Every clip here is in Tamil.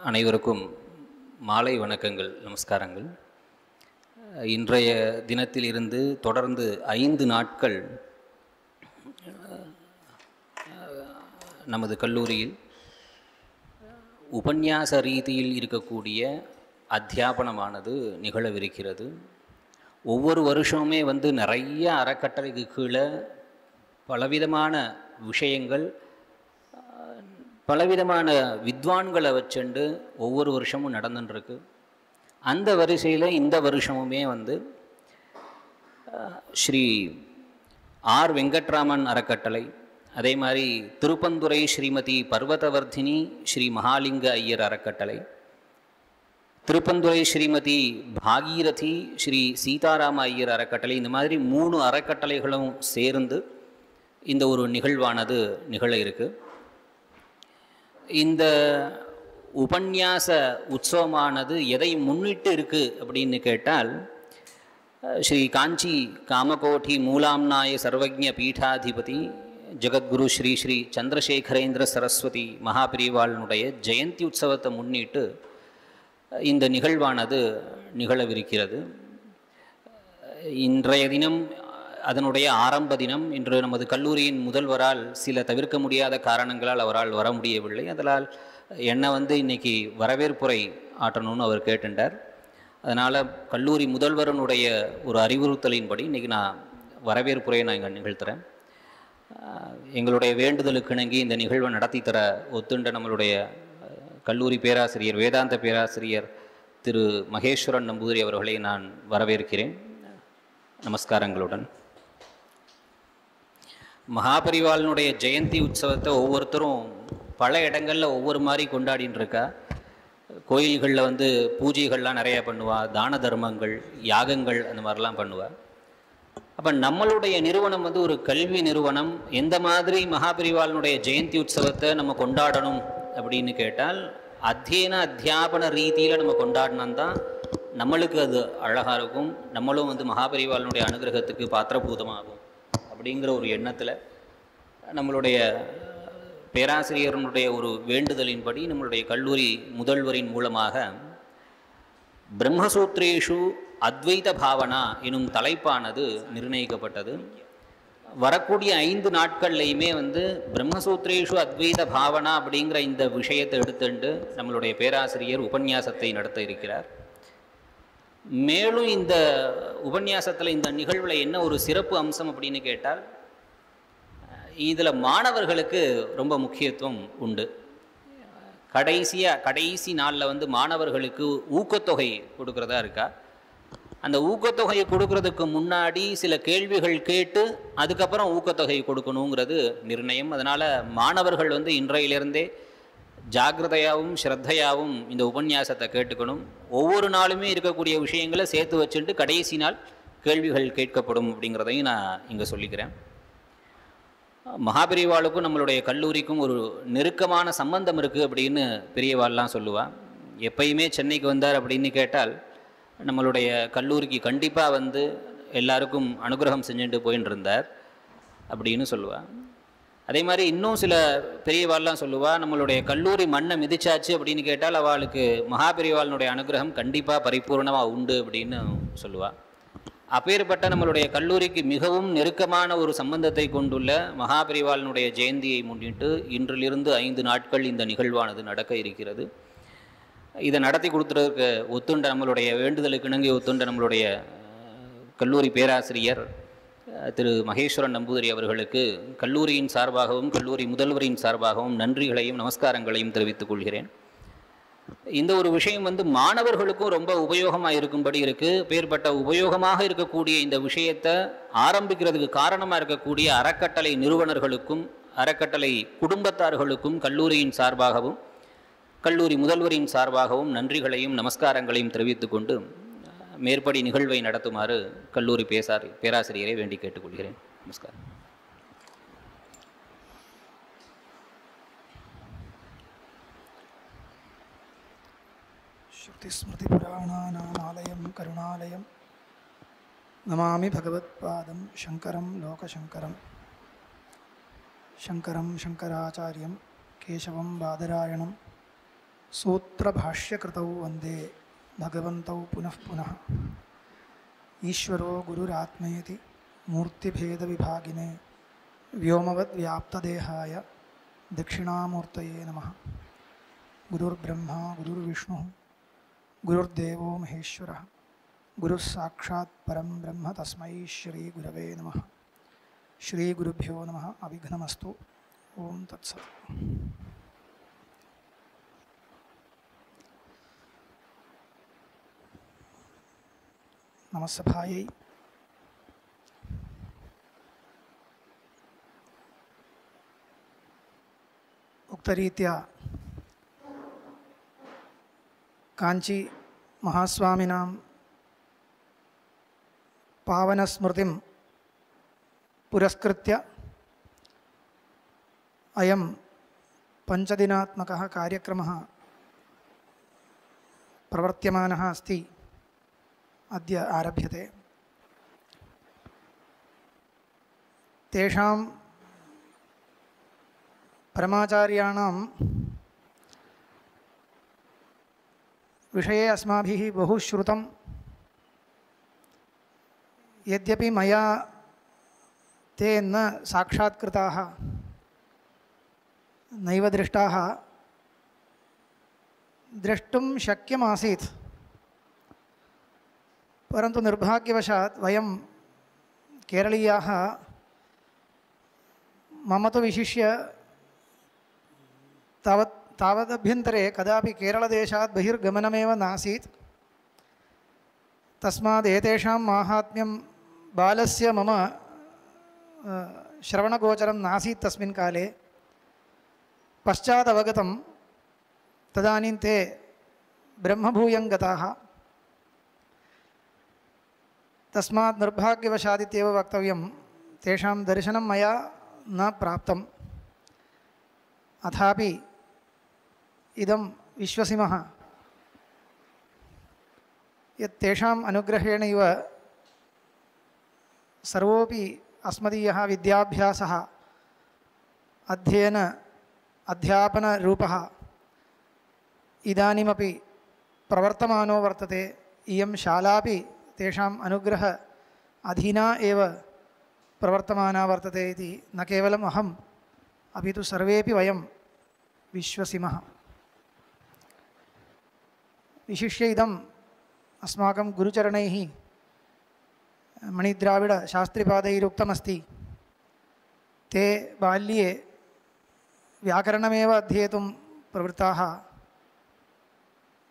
அனைவருக்கும் மாலை வணக்கங்கள், நமஸ்காரங்கள். இன்றைய தினத்திலிருந்து தொடர்ந்து 5 நாட்கள் நமது கல்லூரியில் உபன்யாச ரீதியில் இருக்கக்கூடிய அத்தியாபனமானது நிகழவிருக்கிறது. ஒவ்வொரு வருஷமுமே நிறைய அறக்கட்டளைக்கு கீழே பலவிதமான விஷயங்கள், பலவிதமான வித்வான்களை வச்சுண்டு ஒவ்வொரு வருஷமும் நடந்துட்டுருக்கு. அந்த வரிசையில் இந்த வருஷமுமே ஸ்ரீ ஆர் வெங்கட்ராமன் அறக்கட்டளை, அதே மாதிரி திருப்பந்துரை ஸ்ரீமதி பர்வதவர்தினி ஸ்ரீ மகாலிங்க ஐயர் அறக்கட்டளை, திருப்பந்துரை ஸ்ரீமதி பாகீரதி ஸ்ரீ சீதாராம ஐயர் அறக்கட்டளை, இந்த மாதிரி 3 அறக்கட்டளைகளும் சேர்ந்து இந்த ஒரு நிகழ்வானது நிகழ இருக்குது. இந்த உபன்யாச உற்சவமானது எதை முன்னிட்டு இருக்குது அப்படின்னு கேட்டால், ஸ்ரீ காஞ்சி காமகோட்டி மூலாம்நாய சர்வஜ்ஞ பீடாதிபதி ஜெகத்குரு ஸ்ரீ ஸ்ரீ சந்திரசேகரேந்திர சரஸ்வதி மகாபிரிவாளனுடைய ஜெயந்தி உற்சவத்தை முன்னிட்டு இந்த நிகழ்வானது நிகழவிருக்கிறது. இன்றைய தினம் அதனுடைய ஆரம்ப தினம். இன்று நமது கல்லூரியின் முதல்வரால் சில தவிர்க்க முடியாத காரணங்களால் அவரால் வர முடியவில்லை. அதனால் என்னை இன்றைக்கி வரவேற்புரை ஆற்றணும்னு அவர் கேட்டுட்டார். அதனால் கல்லூரி முதல்வரனுடைய ஒரு அறிவுறுத்தலின்படி இன்றைக்கி நான் வரவேற்புரையை நான் இங்கே நிகழ்த்துறேன். எங்களுடைய வேண்டுதலுக்கு இணங்கி இந்த நிகழ்வை நடத்தி தர ஒத்துண்ட நம்மளுடைய கல்லூரி பேராசிரியர், வேதாந்த பேராசிரியர் திரு மகேஸ்வரன் நம்பூதிரி அவர்களை நான் வரவேற்கிறேன். நமஸ்காரங்களுடன். மகாபரிவாளனுடைய ஜெயந்தி உற்சவத்தை ஒவ்வொருத்தரும் பல இடங்களில் ஒவ்வொரு மாதிரி கொண்டாடின்னு இருக்கா. கோயில்களில் பூஜைகள்லாம் நிறையா பண்ணுவா, தான தர்மங்கள், யாகங்கள் அந்த மாதிரிலாம் பண்ணுவா. அப்போ நம்மளுடைய நிறுவனம் ஒரு கல்வி நிறுவனம். எந்த மாதிரி மகாபரிவாளனுடைய ஜெயந்தி உற்சவத்தை நம்ம கொண்டாடணும் அப்படின்னு கேட்டால், அத்தியாபன ரீதியில் நம்ம கொண்டாடினால்தான் நம்மளுக்கு அது அழகாக இருக்கும். நம்மளும் மகாபரிவாளனுடைய அனுகிரகத்துக்கு பாத்திரபூதமாகும் அப்படிங்கிற ஒரு எண்ணத்தில் நம்மளுடைய பேராசிரியர்களுடைய ஒரு வேண்டுதலின்படி நம்மளுடைய கல்லூரி முதல்வரின் மூலமாக பிரம்மசூத்ரேஷு அத்வைத பாவனா எனும் தலைப்பானது நிர்ணயிக்கப்பட்டது. வரக்கூடிய 5 நாட்கள்லையுமே பிரம்மசூத்ரேஷு அத்வைத பாவனா அப்படிங்கிற இந்த விஷயத்தை எடுத்துட்டு நம்மளுடைய பேராசிரியர் உபன்யாசத்தை நடத்த இருக்கிறார். மேலும் இந்த உபன்யாசத்தில், இந்த நிகழ்வில் என்ன ஒரு சிறப்பு அம்சம் அப்படின்னு கேட்டால், இதில் மாணவர்களுக்கு ரொம்ப முக்கியத்துவம் உண்டு. கடைசி நாளில் மாணவர்களுக்கு ஊக்கத்தொகை கொடுக்குறதா இருக்கா. அந்த ஊக்கத்தொகையை கொடுக்கறதுக்கு முன்னாடி சில கேள்விகள் கேட்டு அதுக்கப்புறம் ஊக்கத்தொகை கொடுக்கணுங்கிறது நிர்ணயம். அதனால் மாணவர்கள் இன்றையிலிருந்தே ஜாக்கிரதையாகவும் ஸ்ரத்தையாகவும் இந்த உபன்யாசத்தை கேட்டுக்கணும். ஒவ்வொரு நாளுமே இருக்கக்கூடிய விஷயங்களை சேர்த்து வச்சுட்டு கடைசி நாள் கேள்விகள் கேட்கப்படும் அப்படிங்கிறதையும் நான் இங்கே சொல்லிக்கிறேன். மகாபெரிவாளுக்கும் நம்மளுடைய கல்லூரிக்கும் ஒரு நெருக்கமான சம்பந்தம் இருக்குது அப்படின்னு பெரியவாள்லாம் சொல்லுவாள். எப்பயுமே சென்னைக்கு வந்தார் அப்படின்னு கேட்டால் நம்மளுடைய கல்லூரிக்கு கண்டிப்பாக எல்லாருக்கும் அனுகிரகம் செஞ்சுட்டு போயின்னு இருந்தார் அப்படின்னு சொல்லுவாள். அதே மாதிரி இன்னும் சில பெரியவாள்லாம் சொல்லுவாள், நம்மளுடைய கல்லூரி மண்ணை மிதிச்சாச்சு அப்படின்னு கேட்டால் அவளுக்கு மகாபெரிவாளனுடைய அனுகிரகம் கண்டிப்பாக பரிபூர்ணமாக உண்டு அப்படின்னு சொல்லுவாள். அப்பேற்பட்ட நம்மளுடைய கல்லூரிக்கு மிகவும் நெருக்கமான ஒரு சம்பந்தத்தை கொண்டுள்ள மகாபெரிவாளனுடைய ஜெயந்தியை முன்னிட்டு இன்றிலிருந்து 5 நாட்கள் இந்த நிகழ்வானது நடக்க இருக்கிறது. இதை நடத்தி கொடுத்துறதுக்கு ஒத்துண்ட நம்மளுடைய வேண்டுதலுக்கு இணங்கி ஒத்துண்ட நம்மளுடைய கல்லூரி பேராசிரியர் திரு மகேஸ்வரன் நம்பூதிரி அவர்களுக்கு கல்லூரியின் சார்பாகவும் கல்லூரி முதல்வரின் சார்பாகவும் நன்றிகளையும் நமஸ்காரங்களையும் தெரிவித்துக் கொள்கிறேன். இந்த ஒரு விஷயம் மாணவர்களுக்கும் ரொம்ப உபயோகமாக இருக்கும்படி இருக்குது. பேர்பட்ட உபயோகமாக இருக்கக்கூடிய இந்த விஷயத்தை ஆரம்பிக்கிறதுக்கு காரணமாக இருக்கக்கூடிய அறக்கட்டளை நிறுவனர்களுக்கும் அறக்கட்டளை குடும்பத்தார்களுக்கும் கல்லூரியின் சார்பாகவும் கல்லூரி முதல்வரின் சார்பாகவும் நன்றிகளையும் நமஸ்காரங்களையும் தெரிவித்துக் கொண்டு மேற்படி நிகழ்வை நடத்துமாறு கல்லூரி பேராசிரியரை வேண்டி கேட்டுக்கொள்கிறேன். நமஸ்காரம். ஸ்ருதிஸ்மிருதிபுராணானாமாலயம் கருணாலயம் நமாமி பகவத்பாதம் சங்கரம் லோகசங்கரம். शंकरं शंकराचार्यं केशवं बादरायणं सूत्रभाष्यकृतौ वन्दे भगवन्तौ पुनः पुनः ईश्वरो गुरुरात्मेति मूर्तिभेदविभागिने व्योमवद्व्याप्तदेहाय दक्षिणामूर्तये नमः। गुरुर्ब्रह्मा गुरुर्विष्णुः गुरुर्देवो महेश्वरः गुरुः साक्षात् परं ब्रह्म तस्मै श्रीगुरवे नमः। श्रीगुरुभ्यो नमः। अभिघ्नमस्तु। ओं तत्सत्। नमस्सभायै उक्तरीत्या कांची महास्वामिनां पावनस्मृतिं पुरस्कृत्य अयं पञ्चदिनात्मकः कार्यक्रमः प्रवर्त्यमानः अस्ति। अद्य आरभ्यते। तेषां परमाचार्याणां विषये अस्माभिः बहु श्रुतं। यद्यपि मया ते न साक्षात्कृताः नैव दृष्टाः, द्रष्टुं शक्यमासीत्, परन्तु निर्भाग्यवशात् वयं केरलीयाः, मम तु विशिष्य तावदभ्यन्तरे कदापि केरलदेशात् बहिर्गमनमेव नासीत्। तस्मात् एतेषां माहात्म्यं बालस्य मम श्रवणगोचरं नासीत् तस्मिन् काले। पश्चात् अवगतं। तदानीं ते ब्रह्मभूयं गताः। तस्मात् निर्भाग्यवशादित्येव वक्तव्यं। तेषां दर्शनं मया न प्राप्तम्। अथापि इदं विश्वसिमः यत् तेषाम् अनुग्रहेणैव सर्वोपि अस्मदीयः विद्याभ्यासः अध्यापनरूपः इदानीमपि प्रवर्तमानो वर्तते। इयं शालापि तेषाम् अनुग्रह अधीना एव प्रवर्तमाना वर्तते इति न केवलम् अहम्, अपि तु सर्वेपि वयं विश्वसिमः। विशिष्य इदम् अस्माकं गुरुचरणैः मणिद्राविडशास्त्रिपादैरुक्तमस्ति। ते बाल्ये व्याकरणमेव अध्येतुं प्रवृत्ताः।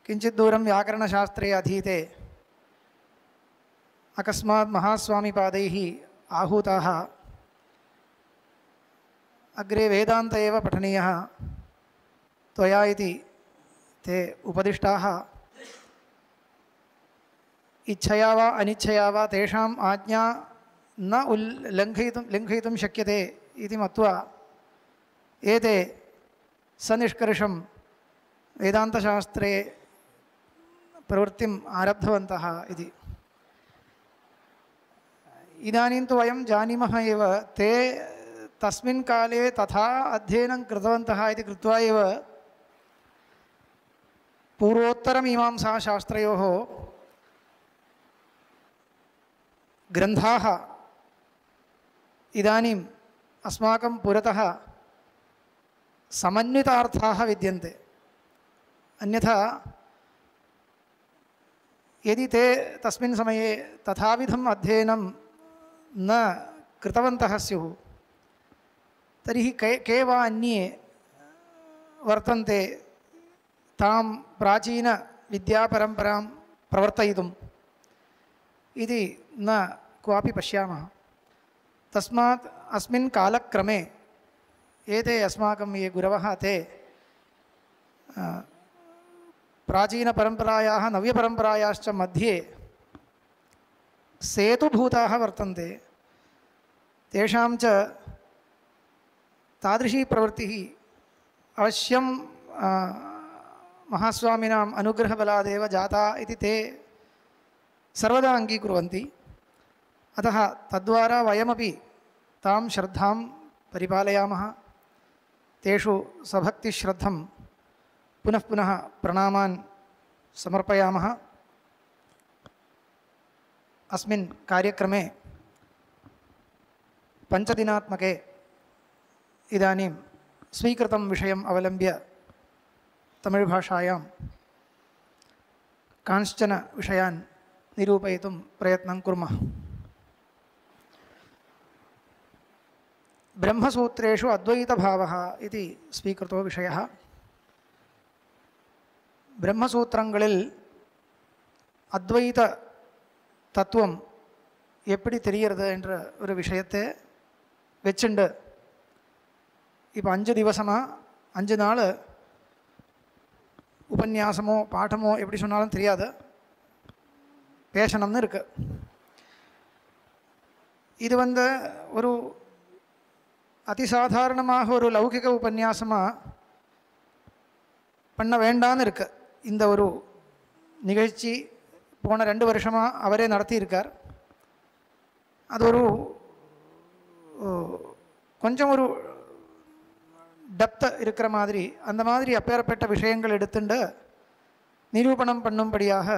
किञ्चित् दूरं व्याकरणशास्त्रे अधीते अकस्मात् महास्वामिपादैः आहूताः। अग्रे वेदान्त एव पठनीयः त्वया इति ते उपदिष्टाः। इच्छया वा अनिच्छया वा तेषाम् आज्ञा न लङ्घयितुं शक्यते इति मत्वा एते सनिष्कर्षं वेदान्तशास्त्रे प्रवृत्तिम् आरब्धवन्तः इति। इदानीं तु वयं जानीमः एव, ते तस्मिन् काले तथा अध्ययनं कृतवन्तः इति कृत्वा एव पूर्वोत्तरमीमांसाशास्त्रयोः ग्रन्थाः इदानीम् अस्माकं पुरतः समन्वितार्थाः विद्यन्ते। अन्यथा यदि ते तस्मिन् समये तथाविधम् अध्ययनं न कृतवन्तः स्युः तर्हि के वा अन्ये वर्तन्ते तां प्राचीनविद्यापरम्परां प्रवर्तयितुम् इति न क्वापि पश्यामः। तस्मात् अस्मिन् कालक्रमे एते अस्माकं ये गुरवः ते प्राचीनपरम्परायाः नव्यपरम्परायाश्च मध्ये सेतुभूताः वर्तन्ते। तेषां च तादृशी प्रवृत्तिः अवश्यं महास्वामिनाम् अनुग्रहबलादेव जाता इति ते सर्वदा अङ्गीकुर्वन्ति। अतः तद्वारा वयमपि तां श्रद्धां परिपालयामः। तेषु सभक्तिश्रद्धं पुनः पुनः प्रणामान् समर्पयामः। अस्मिन् कार्यक्रमे पञ्चदिनात्मके इदानीं स्वीकृतं विषयम् अवलम्ब्य तमिळ्भाषायां कांश्चन विषयान् निरूपयितुं प्रयत्नं कुर्मः। ब्रह्मसूत्रेषु अद्वैतभावः इति स्वीकृतो विषयः। ब्रह्मसूत्रங்களில் அத்வைத தத்துவம் எப்படி தெரிகிறது என்ற ஒரு விஷயத்தை வச்சுண்டு இப்போ 5 திவசமாக 5 நாள் உபன்யாசமோ பாடமோ எப்படி சொன்னாலும் தெரியாது, பேசணும்னு இருக்கு. இது ஒரு அதிசாதாரணமாக ஒரு லௌகிக உபன்யாசமாக பண்ண வேண்டான்னு இருக்கு. இந்த ஒரு நிகழ்ச்சி போன 2 வருஷமாக அவரே நடத்தியிருக்கார். அது கொஞ்சம் ஒரு டெப்த் இருக்கிற மாதிரி, அந்த மாதிரி அப்பேற்பட்ட விஷயங்கள் எடுத்துட்டு நிரூபணம் பண்ணும்படியாக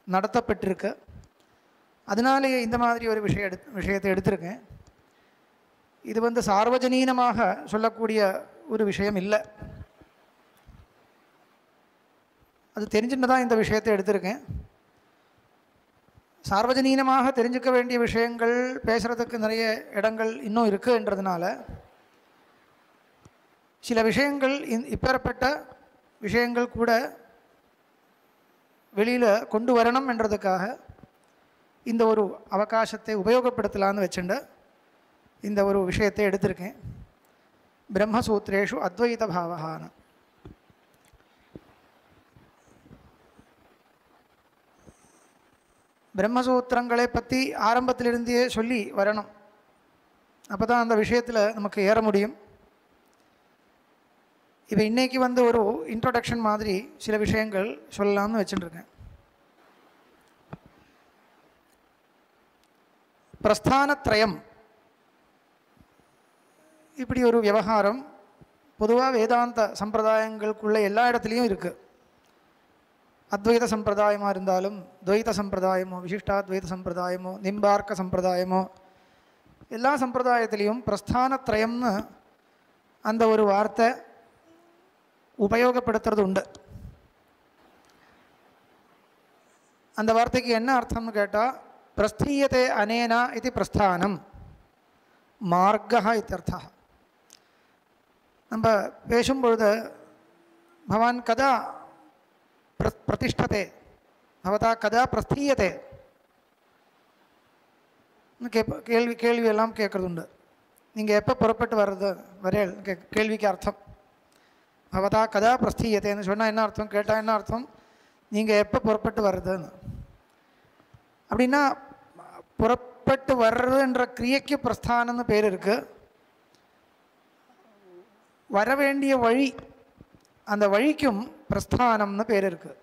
நடத்தப்பட்டிருக்கு. அதனாலேயே இந்த மாதிரி ஒரு விஷயத்தை எடுத்திருக்கேன். இது சார்வஜனீனமாக சொல்லக்கூடிய ஒரு விஷயம் இல்லை. அது தெரிஞ்சுட்டு தான் இந்த விஷயத்தை எடுத்திருக்கேன். சார்வஜனீனமாக தெரிஞ்சுக்க வேண்டிய விஷயங்கள் பேசுகிறதுக்கு நிறைய இடங்கள் இன்னும் இருக்குன்றதுனால சில விஷயங்கள் இப்பேற்பட்ட விஷயங்கள் கூட வெளியில் கொண்டு வரணும் என்றதுக்காக இந்த ஒரு அவகாசத்தை உபயோகப்படுத்தலான்னு வச்சுட்டு இந்த ஒரு விஷயத்தை எடுத்திருக்கேன். பிரம்மசூத்ரேஷு அத்வைத பாவகான்னு. பிரம்மசூத்திரங்களை பற்றி ஆரம்பத்திலிருந்தே சொல்லி வரணும், அப்போ தான் அந்த விஷயத்தில் நமக்கு ஏற முடியும். இப்போ இன்றைக்கி ஒரு இன்ட்ரோடக்ஷன் மாதிரி சில விஷயங்கள் சொல்லலாம்னு வச்சுட்டுருக்கேன். பிரஸ்தானத்ரயம் இப்படி ஒரு விவகாரம் பொதுவாக வேதாந்த சம்பிரதாயங்களுக்குள்ள எல்லா இடத்துலையும் இருக்குது. அத்வைத சம்பிரதாயமாக இருந்தாலும், துவைத சம்பிரதாயமோ, விசிஷ்டாத்வைத சம்பிரதாயமோ, நிம்பார்க்க சம்பிரதாயமோ, எல்லா சம்பிரதாயத்திலையும் பிரஸ்தானத்ரயம்னு அந்த ஒரு வார்த்தை உபயோகப்படுத்துறது உண்டு. அந்த வார்த்தைக்கு என்ன அர்த்தம்னு கேட்டால், பிரஸ்தீயதே அனேனா இது பிரஸ்தானம் மார்க்கா இत्यर्थः. நம்ம பேசும்பொழுது பவான் கதா பிரதிஷ்டதே, பவதா கதா பிரஸ்தீயதே கேள்வியெல்லாம் கேட்குறது உண்டு. நீங்கள் எப்போ புறப்பட்டு வர்றது வரேள் கேள்விக்கு அர்த்தம். பவதா கதா பிரஸ்தீயத்தேன்னு சொன்னால் என்ன அர்த்தம், கேட்டால் என்ன அர்த்தம், நீங்கள் எப்போ புறப்பட்டு வர்றதுன்னு. அப்படின்னா புறப்பட்டு வர்றதுன்ற கிரியைக்கு பிரஸ்தானம்னு பேர் இருக்குது. வர வேண்டிய வழி, அந்த வழிக்கும் பிரஸ்தானம்னு பேர் இருக்குது.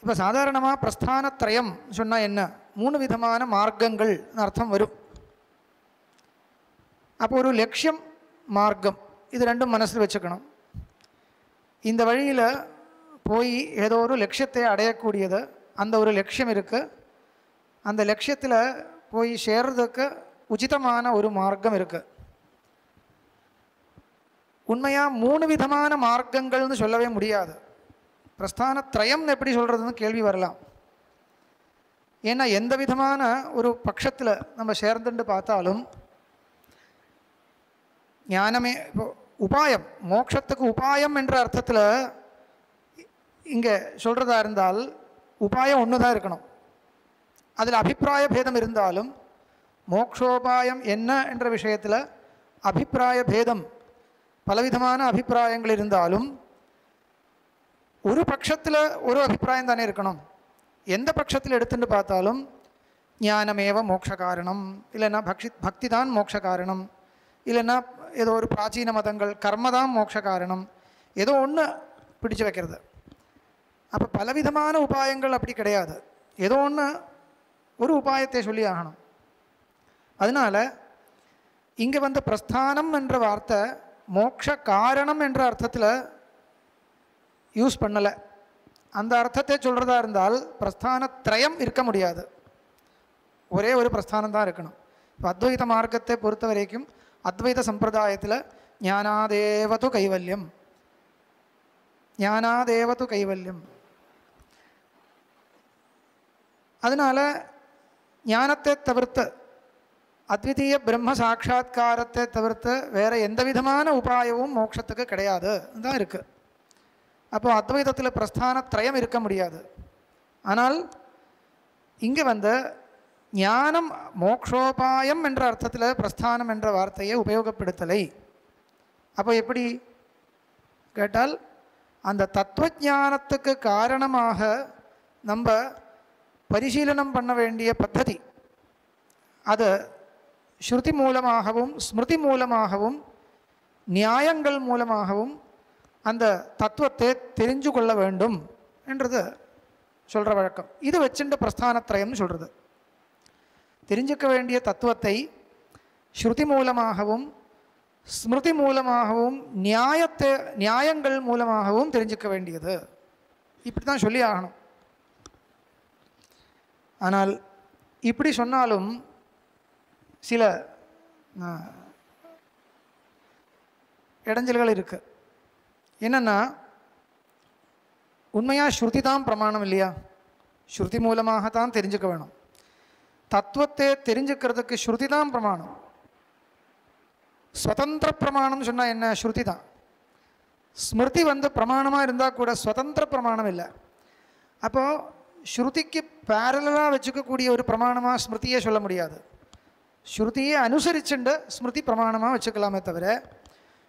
இப்போ சாதாரணமாக பிரஸ்தானத்ரயம் சொன்னால் என்ன, 3 விதமான மார்க்கங்கள்னு அர்த்தம் வரும். அப்போ ஒரு லட்சியம், மார்க்கம், இது ரெண்டும் மனசில் வச்சுக்கணும். இந்த வழியில் போய் ஏதோ ஒரு லட்சியத்தை அடையக்கூடியது, அந்த ஒரு லட்சியம் இருக்குது. அந்த லட்சியத்தில் போய் சேர்றதுக்கு உச்சிதமான ஒரு மார்க்கம் இருக்குது. உண்மையாக 3 விதமான மார்க்கங்கள்னு சொல்லவே முடியாது. பிரஸ்தானத்ரயம்னு எப்படி சொல்கிறதுன்னு கேள்வி வரலாம். ஏன்னா எந்த விதமான ஒரு பட்சத்தில் நம்ம சேர்ந்துட்டு பார்த்தாலும் ஞானமே இப்போ உபாயம், மோட்சத்துக்கு உபாயம் என்ற அர்த்தத்தில் இங்கே சொல்கிறதா இருந்தால் உபாயம் ஒன்று தான் இருக்கணும். அதில் அபிப்பிராய பேதம் இருந்தாலும் மோக்ஷோபாயம் என்ன என்ற விஷயத்தில் அபிப்பிராய பேதம், பலவிதமான அபிப்பிராயங்கள் இருந்தாலும் ஒரு பட்சத்தில் ஒரு அபிப்பிராயம் தானே இருக்கணும். எந்த பட்சத்தில் எடுத்துட்டு பார்த்தாலும் ஞானமேவ மோட்ச காரணம், இல்லைன்னா பக்தி தான் மோட்ச காரணம், இல்லைன்னா ஏதோ ஒரு பிராச்சீன மதங்கள் கர்ம தான் மோட்ச காரணம், ஏதோ ஒன்று பிடிச்சு வைக்கிறது. அப்போ பலவிதமான உபாயங்கள் அப்படி கிடையாது, ஏதோ ஒன்று ஒரு உபாயத்தை சொல்லி ஆகணும். அதனால் இங்கே பிரஸ்தானம் என்ற வார்த்தை மோட்ச காரணம் என்ற அர்த்தத்தில் யூஸ் பண்ணலை. அந்த அர்த்தத்தை சொல்கிறதா இருந்தால் பிரஸ்தான திரயம் இருக்க முடியாது, ஒரே ஒரு பிரஸ்தானம் தான் இருக்கணும். இப்போ அத்வைத மார்க்கத்தை பொறுத்த வரைக்கும் அத்வைத சம்பிரதாயத்தில் ஞானாதேவது கைவல்யம், ஞானாதேவது கைவல்யம். அதனால் ஞானத்தை தவிர்த்து அத்விதீய பிரம்ம சாட்சா்காரத்தை தவிர்த்து வேறு எந்த விதமான உபாயமும் மோட்சத்துக்கு கிடையாது தான் இருக்குது. அப்போது அத்வைதத்தில் பிரஸ்தான திரயம் இருக்க முடியாது. ஆனால் இங்கே ஞானம் மோக்ஷோபாயம் என்ற அர்த்தத்தில் பிரஸ்தானம் என்ற வார்த்தையை உபயோகப்படுத்தலை. அப்போ எப்படி கேட்டால் அந்த தத்துவஞானத்துக்கு காரணமாக நம்ம பரிசீலனம் பண்ண வேண்டிய பத்ததி அது ஸ்ருதி மூலமாகவும் ஸ்மிருதி மூலமாகவும் நியாயங்கள் மூலமாகவும் அந்த தத்துவத்தை தெரிஞ்சு கொள்ள வேண்டும் என்றது சொல்கிற வழக்கம். இது வச்சுட்டு பிரஸ்தானத்ரயம்னு சொல்கிறது. தெரிஞ்சுக்க வேண்டிய தத்துவத்தை ஸ்ருதி மூலமாகவும் ஸ்மிருதி மூலமாகவும் நியாயங்கள் மூலமாகவும் தெரிஞ்சுக்க வேண்டியது, இப்படி தான் சொல்லி ஆகணும். ஆனால் இப்படி சொன்னாலும் சில இடைஞ்சல்கள் இருக்குது. என்னென்னா, உண்மையாக ஸ்ருதி தான் பிரமாணம் இல்லையா? ஸ்ருதி மூலமாகத்தான் தெரிஞ்சுக்க வேணும். தத்துவத்தை தெரிஞ்சுக்கிறதுக்கு ஸ்ருதி தான் பிரமாணம். ஸ்வதந்திர பிரமாணம் சொன்னால் என்ன? ஸ்ருதி தான். ஸ்மிருதி பிரமாணமாக இருந்தால் கூட ஸ்வதந்திர பிரமாணம் இல்லை. அப்போது ஸ்ருதிக்கு பேரலாக வச்சுக்கக்கூடிய ஒரு பிரமாணமாக ஸ்மிருதியே சொல்ல முடியாது. ஸ்ருதியை அனுசரிச்சுண்டு ஸ்மிருதி பிரமாணமாக வச்சுக்கலாமே தவிர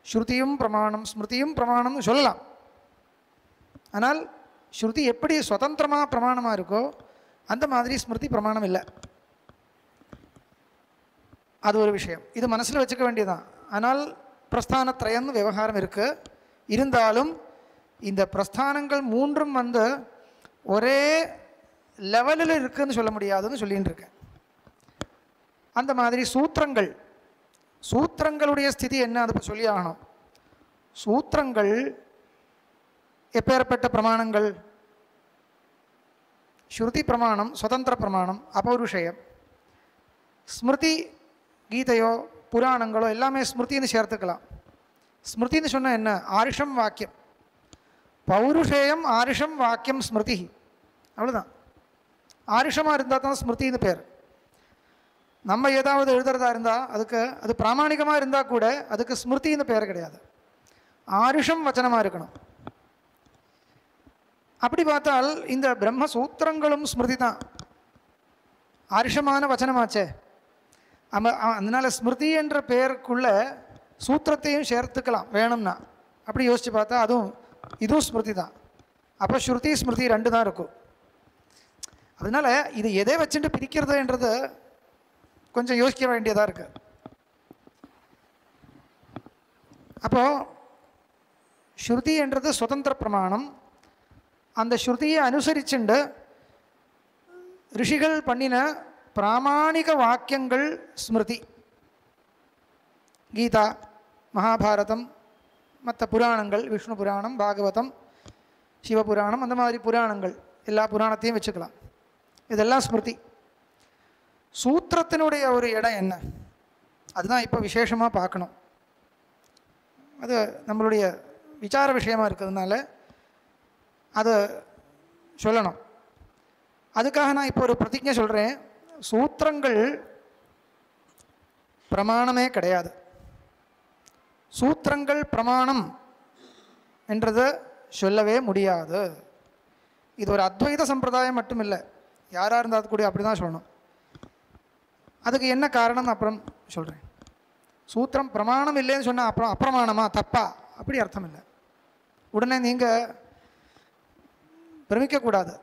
ஸ்ருதியும் பிரமாணம் ஸ்மிருதியும் பிரமாணம்னு சொல்லலாம். ஆனால் ஸ்ருதி எப்படி சுதந்திரமாக பிரமாணமாக இருக்கோ அந்த மாதிரி ஸ்மிருதி பிரமாணம் இல்லை. அது ஒரு விஷயம், இது மனசில் வச்சுக்க வேண்டியதுதான். ஆனால் பிரஸ்தானத்ரயம் விவகாரம் இருக்குது. இருந்தாலும் இந்த பிரஸ்தானங்கள் மூன்றும் ஒரே லெவலில் இருக்குதுன்னு சொல்ல முடியாதுன்னு சொல்லின்னு இருக்கேன். அந்த மாதிரி சூத்திரங்களுடைய ஸ்திதி என்ன, அது சொல்லி ஆகணும். சூத்திரங்கள் எப்பேற்பட்ட பிரமாணங்கள்? ஸ்ருதி பிரமாணம், சுதந்திர பிரமாணம், அபௌருஷயம். ஸ்மிருதி, கீதையோ புராணங்களோ எல்லாமே ஸ்மிருதின்னு சேர்த்துக்கலாம். ஸ்மிருதின்னு சொன்னால் என்ன? ஆரிஷம் வாக்கியம். பௌருஷேயம் ஆரிஷம் வாக்கியம் ஸ்மிருதி, அவ்வளோதான். ஆரிஷமாக இருந்தால் தான் ஸ்மிருதின்னு பேர். நம்ம ஏதாவது எழுதுறதா இருந்தால் அது பிராமணிகமாக இருந்தால் கூட அதுக்கு ஸ்மிருதின்னு பேர் கிடையாது, ஆரிஷம் வச்சனமாக இருக்கணும். அப்படி பார்த்தால் இந்த பிரம்மசூத்திரங்களும் ஸ்மிருதி தான், ஆரிஷமான வச்சனமாச்சே. அதனால் ஸ்மிருதி என்ற பெயருக்குள்ள சூத்திரத்தையும் சேர்த்துக்கலாம் வேணும்னா. அப்படி யோசித்து பார்த்தா இதுவும் ஸ்மிருதி தான். அப்போ ஸ்ருதி ஸ்மிருதி ரெண்டு தான் இருக்கும். அதனால் இது எதை வச்சுட்டு பிரிக்கிறதுன்றது கொஞ்சம் யோசிக்க வேண்டியதாக இருக்குது. அப்போது ஸ்ருதி என்றது சுதந்திர பிரமாணம். அந்த ஸ்ருதியை அனுசரிச்சுண்டு ரிஷிகள் பண்ணின பிராமாணிக வாக்கியங்கள் ஸ்மிருதி. கீதா, மகாபாரதம், மற்ற புராணங்கள், விஷ்ணு புராணம், பாகவதம், சிவபுராணம், அந்த மாதிரி புராணங்கள் எல்லா புராணத்தையும் வச்சுக்கலாம். இதெல்லாம் ஸ்மிருதி. சூத்திரத்தினுடைய ஒரு இடம் என்ன, அதுதான் இப்போ விசேஷமாக பார்க்கணும். அது நம்மளுடைய விசார விஷயமாக இருக்கிறதுனால அதை சொல்லணும். அதுக்காக நான் இப்போ ஒரு பிரதிஜை சொல்கிறேன். சூத்திரங்கள் பிரமாணமே கிடையாது. சூத்திரங்கள் பிரமாணம் என்றதை சொல்லவே முடியாது. இது ஒரு அத்வைத சம்பிரதாயம் மட்டும் இல்லை, யாராக இருந்தால் கூட அப்படி தான் சொல்லணும். அதுக்கு என்ன காரணம்னு அப்புறம் சொல்கிறேன். சூத்திரம் பிரமாணம் இல்லைன்னு சொன்னால் அப்புறம் அப்பிரமாணமா, தப்பா, அப்படி அர்த்தம் இல்லை. உடனே நீங்கள் பிரமிக்கக்கூடாது.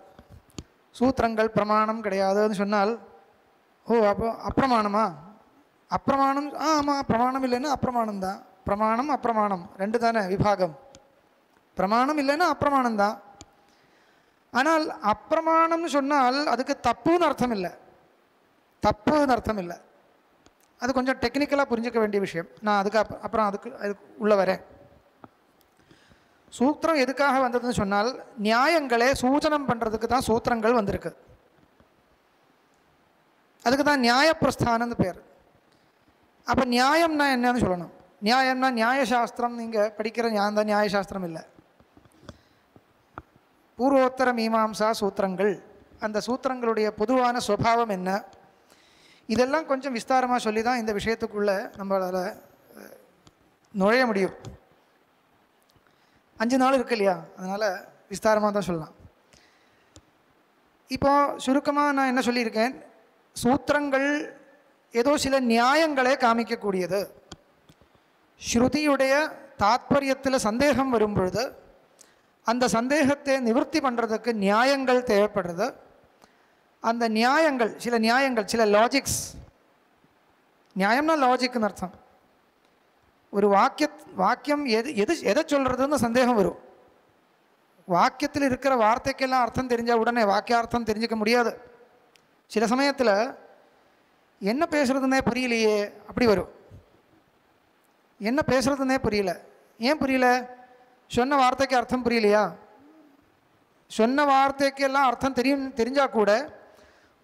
சூத்திரங்கள் பிரமாணம் கிடையாதுன்னு சொன்னால் அப்போ அப்பிரமாணமா? அப்பிரமாணம், ஆமாம், பிரமாணம் இல்லைன்னா அப்பிரமாணம் தான். பிரமாணம் அப்பிரமாணம் ரெண்டு தானே விபாகம். பிரமாணம் இல்லைன்னா அப்பிரமாணம் தான். ஆனால் அப்பிரமாணம்னு சொன்னால் அதுக்கு தப்புன்னு அர்த்தம் இல்லை, தப்புன்னு அர்த்தம் இல்லை. அது கொஞ்சம் டெக்னிக்கலாக புரிஞ்சிக்க வேண்டிய விஷயம். நான் அப்புறம் அதுக்கு உள்ள வரேன். சூத்திரம் எதுக்காக வந்ததுன்னு சொன்னால், நியாயங்களே சூச்சனம் பண்ணுறதுக்கு தான் சூத்திரங்கள் வந்திருக்கு. அதுக்கு தான் நியாயப்பிரஸ்தானம்னு பேர். அப்போ நியாயம்னா என்னன்னு சொல்லணும். நியாயம்னா நியாயசாஸ்திரம், நீங்கள் படிக்கிற அந்த நியாயசாஸ்திரம் இல்லை, பூர்வோத்தர மீமாம்சா சூத்திரங்கள். அந்த சூத்திரங்களுடைய பொதுவான சுபாவம் என்ன, இதெல்லாம் கொஞ்சம் விஸ்தாரமாக சொல்லி தான் இந்த விஷயத்துக்குள்ளே நம்மளால் நுழைய முடியும். 5 நாள் இருக்கு இல்லையா, அதனால் விஸ்தாரமாக தான் சொல்லலாம். இப்போது சுருக்கமாக நான் என்ன சொல்லியிருக்கேன், சூத்திரங்கள் ஏதோ சில நியாயங்களே காமிக்கக்கூடியது. ஸ்ருதியுடைய தாத்பரியத்தில் சந்தேகம் வரும் பொழுது அந்த சந்தேகத்தை நிவர்த்தி பண்ணுறதுக்கு நியாயங்கள் தேவைப்படுறது. அந்த நியாயங்கள் சில நியாயங்கள், சில லாஜிக்ஸ். நியாயம்னா லாஜிக்னு அர்த்தம். ஒரு வாக்கியம் எதை சொல்கிறதுன்னு சந்தேகம் வரும். வாக்கியத்தில் இருக்கிற வார்த்தைக்கெல்லாம் அர்த்தம் தெரிஞ்சால் உடனே வாக்கியார்த்தம் தெரிஞ்சிக்க முடியாது. சில சமயத்தில் என்ன பேசுகிறதுனே புரியலையே அப்படி வரும். என்ன பேசுகிறதுனே புரியல. ஏன் புரியல? சொன்ன வார்த்தைக்கு அர்த்தம் புரியலையா? சொன்ன வார்த்தைக்கெல்லாம் அர்த்தம் தெரிஞ்சால் கூட,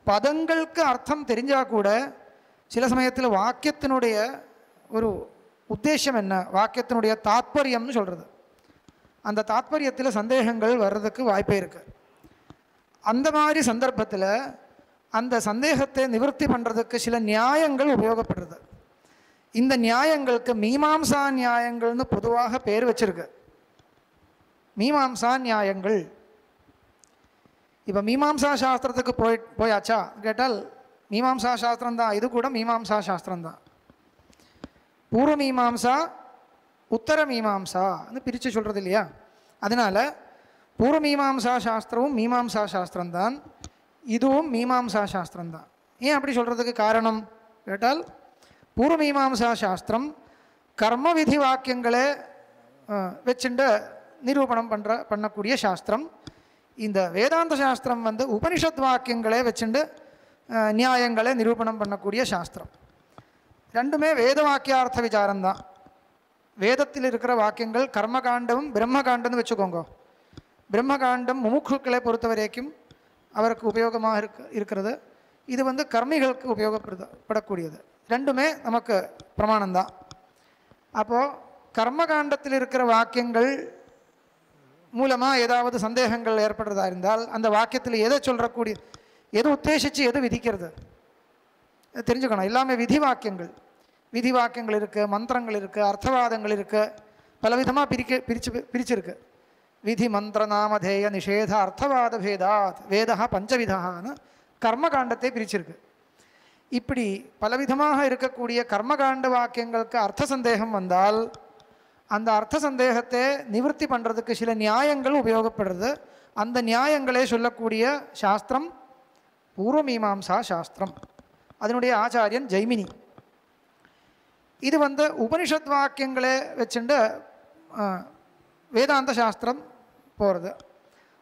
பதங்களுக்கு அர்த்தம் தெரிஞ்சால் கூட, சில சமயத்தில் வாக்கியத்தினுடைய ஒரு உத்தேசம் என்ன, வாக்கியத்தினுடைய தாத்பரியம்னு சொல்கிறது, அந்த தாத்பரியத்தில் சந்தேகங்கள் வர்றதுக்கு வாய்ப்பே இருக்குது. அந்த மாதிரி சந்தர்ப்பத்தில் அந்த சந்தேகத்தை நிவர்த்தி பண்ணுறதுக்கு சில நியாயங்கள் உபயோகப்படுறது. இந்த நியாயங்களுக்கு மீமாம்சா நியாயங்கள்னு பொதுவாக பேர் வச்சிருக்கு. மீமாம்சா நியாயங்கள். இப்போ மீமாம்சா சாஸ்திரத்துக்கு போயாச்சா கேட்டால் மீமாம்சா சாஸ்திரம்தான். இது கூட மீமாம்சா சாஸ்திரம்தான். பூர்வ மீமாம்சா உத்தர மீமாம்சான்னு பிரித்து சொல்கிறது இல்லையா, அதனால் பூர்வ மீமாம்சா சாஸ்திரமும் மீமாம்சா சாஸ்திரம்தான், இதுவும் மீமாம்சா சாஸ்திரம்தான். ஏன் அப்படி சொல்கிறதுக்கு காரணம் கேட்டால், பூர்வ மீமாம்சா சாஸ்திரம் கர்ம விதி வாக்கியங்களை வச்சுட்டு நிரூபணம் பண்ணக்கூடிய சாஸ்திரம். இந்த வேதாந்த சாஸ்திரம் உபனிஷத் வாக்கியங்களை வச்சுட்டு நியாயங்களை நிரூபணம் பண்ணக்கூடிய சாஸ்திரம். ரெண்டுமே வேத வாக்கியார்த்த விசாரம்தான். வேதத்தில் இருக்கிற வாக்கியங்கள் கர்மகாண்டமும் பிரம்மகாண்டம்னு வச்சுக்கோங்க. பிரம்மகாண்டம் முமுட்சுக்களை பொறுத்த வரைக்கும் அவருக்கு உபயோகமாக இருக்கிறது. இது கர்மிகளுக்கு உபயோகப்படக்கூடியது. ரெண்டுமே நமக்கு பிரமாணம்தான். அப்போது கர்மகாண்டத்தில் இருக்கிற வாக்கியங்கள் மூலமாக ஏதாவது சந்தேகங்கள் ஏற்படுறதா இருந்தால், அந்த வாக்கியத்தில் எதை சொல்லக்கூடிய, எது உத்தேசித்து எது விதிக்கிறது தெரிஞ்சுக்கணும். எல்லாமே விதி வாக்கியங்கள். விதி வாக்கியங்கள் இருக்குது, மந்திரங்கள் இருக்குது, அர்த்தவாதங்கள் இருக்குது, பலவிதமாக பிரிச்சிருக்கு. விதி மந்திர நாமதேய நிஷேத அர்த்தவாத பேதாத் வேதா பஞ்சவிதான்னு கர்மகாண்டத்தை பிரிச்சிருக்கு. இப்படி பலவிதமாக இருக்கக்கூடிய கர்மகாண்ட வாக்கியங்களுக்கு அர்த்த சந்தேகம் வந்தால் அந்த அர்த்த சந்தேகத்தை நிவர்த்தி பண்ணுறதுக்கு சில நியாயங்கள் உபயோகப்படுறது. அந்த நியாயங்களே சொல்லக்கூடிய சாஸ்திரம் பூர்வ மீமாம்சா சாஸ்திரம். அதனுடைய ஆச்சாரியன் ஜெய்மினி. இது உபனிஷத் வாக்கியங்களே வச்சுட்டு வேதாந்த சாஸ்திரம் போகிறது.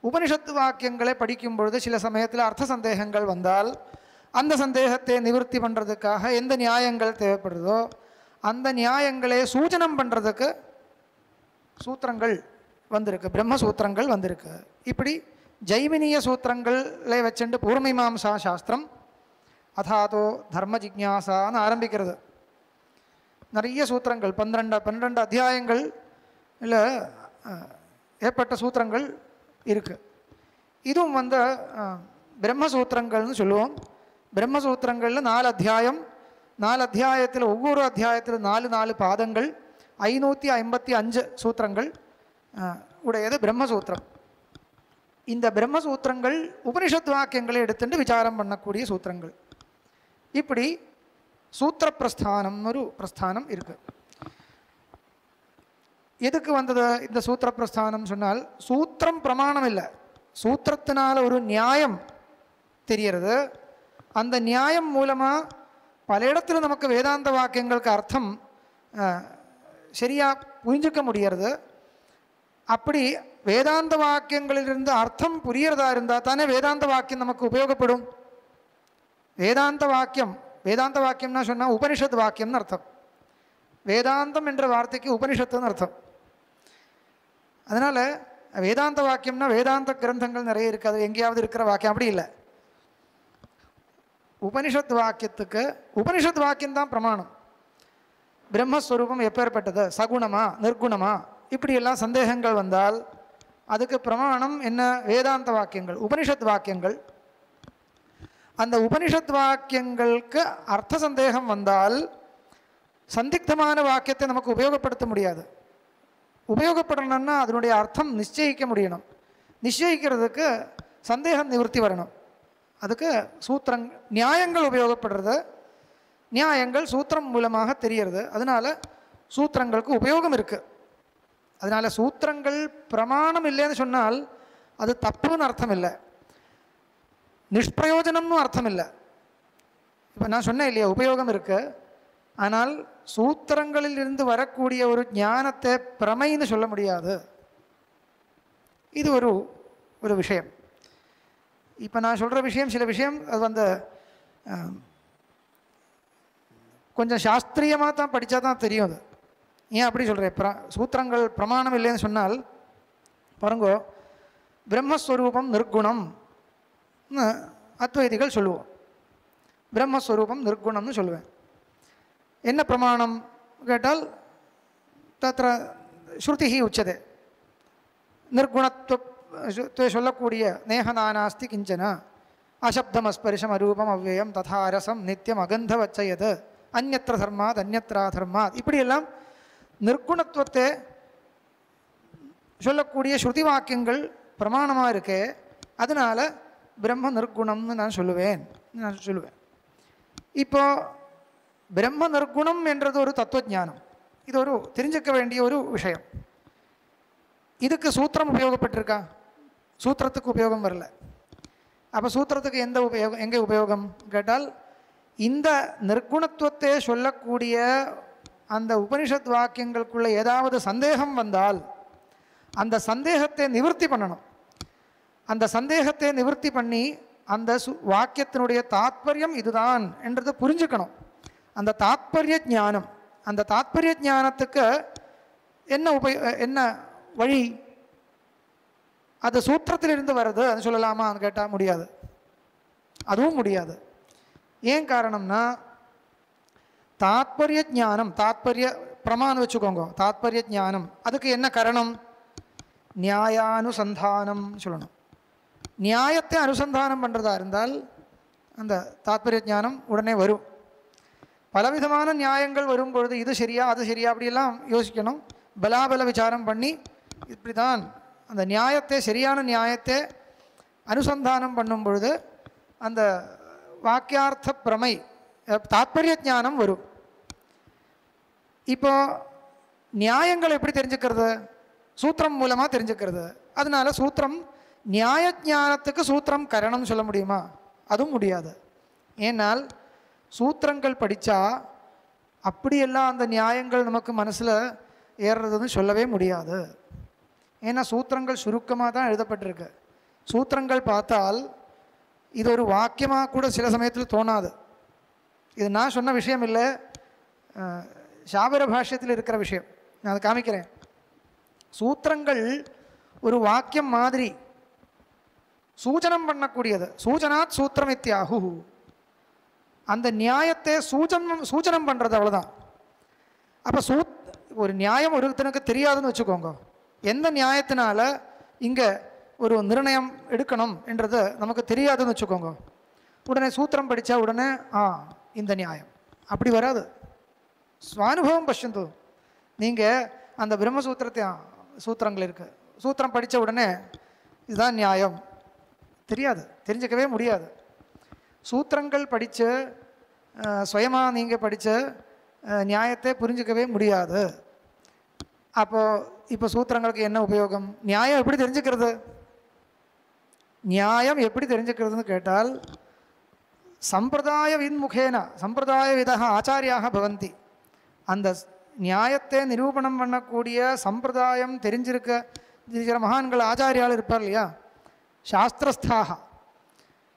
உபனிஷத்து வாக்கியங்களை படிக்கும் பொழுது சில சமயத்தில் அர்த்த சந்தேகங்கள் வந்தால் அந்த சந்தேகத்தை நிவர்த்தி பண்ணுறதுக்காக எந்த நியாயங்கள் தேவைப்படுறதோ அந்த நியாயங்களே சூச்சனம் பண்ணுறதுக்கு சூத்திரங்கள் வந்திருக்கு, பிரம்மசூத்திரங்கள் வந்திருக்கு. இப்படி ஜைமினிய சூத்திரங்களை வச்சுட்டு பூர்வமீமாம்சா சாஸ்திரம் அதாதோ தர்ம ஜிக்ஞாசான்னு ஆரம்பிக்கிறது. நிறைய சூத்திரங்கள் 12 அத்தியாயங்கள் இல்லை ஏற்பட்ட சூத்திரங்கள் இருக்குது. இதுவும் பிரம்மசூத்திரங்கள்னு சொல்லுவோம். பிரம்மசூத்திரங்களில் 4 அத்தியாயம், 4 அத்தியாயத்தில் ஒவ்வொரு அத்தியாயத்தில் 4 பாதங்கள், 555 சூத்திரங்கள் உடையது பிரம்மசூத்திரம். இந்த பிரம்மசூத்திரங்கள் உபனிஷத் வாக்கியங்களை எடுத்துட்டு விசாரம் பண்ணக்கூடிய சூத்திரங்கள். இப்படி சூத்திர பிரஸ்தானம்னு ஒரு பிரஸ்தானம் இருக்குது. எதுக்கு வந்தது இந்த சூத்திர பிரஸ்தானம் சொன்னால், சூத்திரம் பிரமாணம் இல்லை, சூத்திரத்தினால ஒரு நியாயம் தெரியறது. அந்த நியாயம் மூலமாக பல இடத்துல நமக்கு வேதாந்த வாக்கியங்களுக்கு அர்த்தம் சரியாக புரிஞ்சிக்க முடியறது. அப்படி வேதாந்த வாக்கியங்களிலிருந்து அர்த்தம் புரியறதா இருந்தால் தானே வேதாந்த வாக்கியம் நமக்கு உபயோகப்படும். வேதாந்த வாக்கியம் வேதாந்த வாக்கியம்னா சொன்னால் உபனிஷத் வாக்கியம்னு அர்த்தம். வேதாந்தம் என்ற வார்த்தைக்கு உபனிஷத்துன்னு அர்த்தம். அதனால் வேதாந்த வாக்கியம்னா வேதாந்த கிரந்தங்கள் நிறைய இருக்குது, அது எங்கேயாவது இருக்கிற வாக்கியம் அப்படி இல்லை. உபனிஷத் வாக்கியத்துக்கு உபனிஷத் வாக்கியம்தான் பிரமாணம். பிரம்மஸ்வரூபம் எப்பேற்பட்டது, சகுணமா நிர்குணமா, இப்படியெல்லாம் சந்தேகங்கள் வந்தால் அதுக்கு பிரமாணம் என்ன? வேதாந்த வாக்கியங்கள், உபனிஷத் வாக்கியங்கள். அந்த உபனிஷத் வாக்கியங்களுக்கு அர்த்த சந்தேகம் வந்தால் சந்திக்தமான வாக்கியத்தை நமக்கு உபயோகப்படுத்த முடியாது. உபயோகப்படணும்னா அதனுடைய அர்த்தம் நிச்சயிக்க முடியணும். நிச்சயிக்கிறதுக்கு சந்தேகம் நிவர்த்தி வரணும். அதுக்கு நியாயங்கள் உபயோகப்படுறது. நியாயங்கள் சூத்திரம் மூலமாக தெரியறது. அதனால் சூத்திரங்களுக்கு உபயோகம் இருக்குது. அதனால் சூத்திரங்கள் பிரமாணம் இல்லைன்னு சொன்னால் அது தப்புன்னு அர்த்தம் இல்லை, நிஷ்பிரயோஜனம்னு அர்த்தம் இல்லை. இப்போ நான் சொன்னேன் இல்லையா, உபயோகம் இருக்குது. ஆனால் சூத்திரங்களில் இருந்து வரக்கூடிய ஒரு ஞானத்தை பிரமைன்னு சொல்ல முடியாது. இது ஒரு விஷயம். இப்போ நான் சொல்கிற விஷயம் சில விஷயம் அது கொஞ்சம் சாஸ்திரியமாக தான் படித்தா தான் தெரியும். அது ஏன் அப்படி சொல்கிறேன்? சூத்திரங்கள் பிரமாணம் இல்லைன்னு சொன்னால் பாருங்கோ, பிரம்மஸ்வரூபம் நிர்குணம் அத்வைதிகள் சொல்லுவோம். பிரம்மஸ்வரூபம் நிர்குணம்னு சொல்லுவேன். என்ன பிரமாணம் கேட்டால் தத்ர ஸ்ருதிஹி உச்சதே, நிர்குணத்துவ சொல்லக்கூடிய நேகநானாஸ்தி கிஞ்சன அசப்தமஸ்பரிசம் அரூபம் அவ்யயம் ததா ரசம் நித்தியம் அகந்தவச்சயது அந்யத்ர தர்மாத் அந்யத்ரா தர்மாத், இப்படியெல்லாம் நிர்குணத்துவத்தை சொல்லக்கூடிய ஸ்ருதி வாக்கியங்கள் பிரமாணமாக இருக்கே. அதனால் பிரம்ம நிர்குணம்னு நான் சொல்லுவேன். இப்போ பிரம்ம நிர்குணம் என்றது ஒரு தத்துவஞானம். இது ஒரு தெரிஞ்சுக்க வேண்டிய ஒரு விஷயம். இதுக்கு சூத்திரம் உபயோகப்பட்டிருக்கா? சூத்திரத்துக்கு உபயோகம் வரல. அப்போ சூத்திரத்துக்கு எங்கே உபயோகம் கேட்டால், இந்த நிர்குணத்துவத்தை சொல்லக்கூடிய அந்த உபனிஷத் வாக்கியங்களுக்குள்ள ஏதாவது சந்தேகம் வந்தால் அந்த சந்தேகத்தை நிவர்த்தி பண்ணணும். அந்த சந்தேகத்தை நிவர்த்தி பண்ணி அந்த வாக்கியத்தினுடைய தாத்பரியம் இதுதான் என்றது புரிஞ்சுக்கணும். அந்த தாத்பரிய ஞானம், அந்த தாத்பரிய ஞானத்துக்கு என்ன வழி? அது சூத்திரத்திலிருந்து வருது அது சொல்லலாமான்னு கேட்டால் முடியாது, அதுவும் முடியாது. ஏன் காரணம்னா, தாத்பரிய ஞானம், தாத்பரிய பிரமாணம் வச்சுக்கோங்க, தாத்பரிய ஞானம் அதுக்கு என்ன காரணம்? நியாயானுசந்தானம் சொல்லணும். நியாயத்தை அனுசந்தானம் பண்ணுறதா இருந்தால் அந்த தாத்பரிய ஞானம் உடனே வரும். பலவிதமான நியாயங்கள் வரும்பொழுது இது சரியா அது சரியா அப்படியெல்லாம் யோசிக்கணும். பலாபல விசாரம் பண்ணி இப்படி தான் அந்த நியாயத்தை, சரியான நியாயத்தை அனுசந்தானம் பண்ணும் பொழுது அந்த வாக்கியார்த்த பிரமை தாத்பரிய ஞானம் வரும். இப்போ நியாயங்கள் எப்படி தெரிஞ்சுக்கிறது? சூத்திரம் மூலமாக தெரிஞ்சுக்கிறது. அதனால சூத்திரம், நியாய ஞானத்துக்கு சூத்திரம் கரணம் சொல்ல முடியுமா? அதுவும் முடியாது. ஏன்னால் சூத்திரங்கள் படித்தா அப்படியெல்லாம் அந்த நியாயங்கள் நமக்கு மனசில் ஏறுறதுன்னு சொல்லவே முடியாது. ஏன்னா சூத்திரங்கள் சுருக்கமாக தான் எழுதப்பட்டிருக்கு. சூத்திரங்கள் பார்த்தால் இது ஒரு வாக்கியமாக கூட சில சமயத்தில் தோணாது. இது நான் சொன்ன விஷயம் இல்லை, சாபர பாஷ்யத்தில் இருக்கிற விஷயம். நான் அதை காமிக்கிறேன். சூத்திரங்கள் ஒரு வாக்கியம் மாதிரி சூச்சனம் பண்ணக்கூடியது. சூச்சனாத் சூத்திரம் இத்தியாகு. அந்த நியாயத்தை சூச்சனம் பண்ணுறது, அவ்வளோதான். அப்போ ஒரு நியாயம் ஒருத்தனுக்கு தெரியாதுன்னு வச்சுக்கோங்க. எந்த நியாயத்தினால இங்கே ஒரு நிர்ணயம் எடுக்கணும் என்றது நமக்கு தெரியாதுன்னு வச்சுக்கோங்க. உடனே சூத்திரம் படித்தா உடனே இந்த நியாயம் அப்படி வராது. ஸ்வானுபவம் பஷ்யந்து. நீங்கள் அந்த பிரம்மசூத்திரத்தை சூத்திரங்கள் இருக்குது, சூத்திரம் படித்த உடனே இதுதான் நியாயம் தெரியாது, தெரிஞ்சிக்கவே முடியாது. சூத்திரங்கள் படித்து சுயமாக நீங்கள் படித்த நியாயத்தை புரிஞ்சிக்கவே முடியாது. இப்போ சூத்திரங்களுக்கு என்ன உபயோகம்? நியாயம் எப்படி தெரிஞ்சுக்கிறது? நியாயம் எப்படி தெரிஞ்சுக்கிறதுன்னு கேட்டால், சம்பிரதாய வின்முகேன சம்பிரதாய விதக ஆச்சாரியாக பவந்தி. அந்த நியாயத்தை நிரூபணம் பண்ணக்கூடிய சம்பிரதாயம் தெரிஞ்சிருக்கிற மகான்கள் ஆச்சாரியால் இருப்பார் இல்லையா, சாஸ்திரஸ்தாக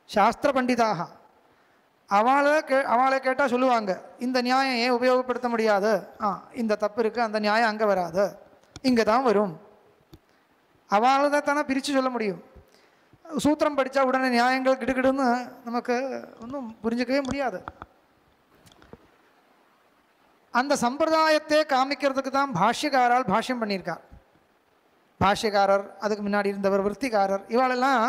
சாஸ்திர பண்டிதாக. அவளை கேட்டால் சொல்லுவாங்க, இந்த நியாயம் ஏன் உபயோகப்படுத்த முடியாது, இந்த தப்பு இருக்குது, அந்த நியாயம் அங்கே வராது, இங்கே தான் வரும். அவளை தான் தானே பிரித்து சொல்ல முடியும். சூத்திரம் படித்தா உடனே நியாயங்கள் கிடுகிடுன்னு நமக்கு ஒன்றும் புரிஞ்சிக்கவே முடியாது. அந்த சம்பிரதாயத்தை காமிக்கிறதுக்கு தான் பாஷ்யக்காரால் பாஷ்யம் பண்ணியிருக்கார். பாஷ்யக்காரர், அதுக்கு முன்னாடி இருந்தவர் விற்த்திகாரர், இவாளெல்லாம்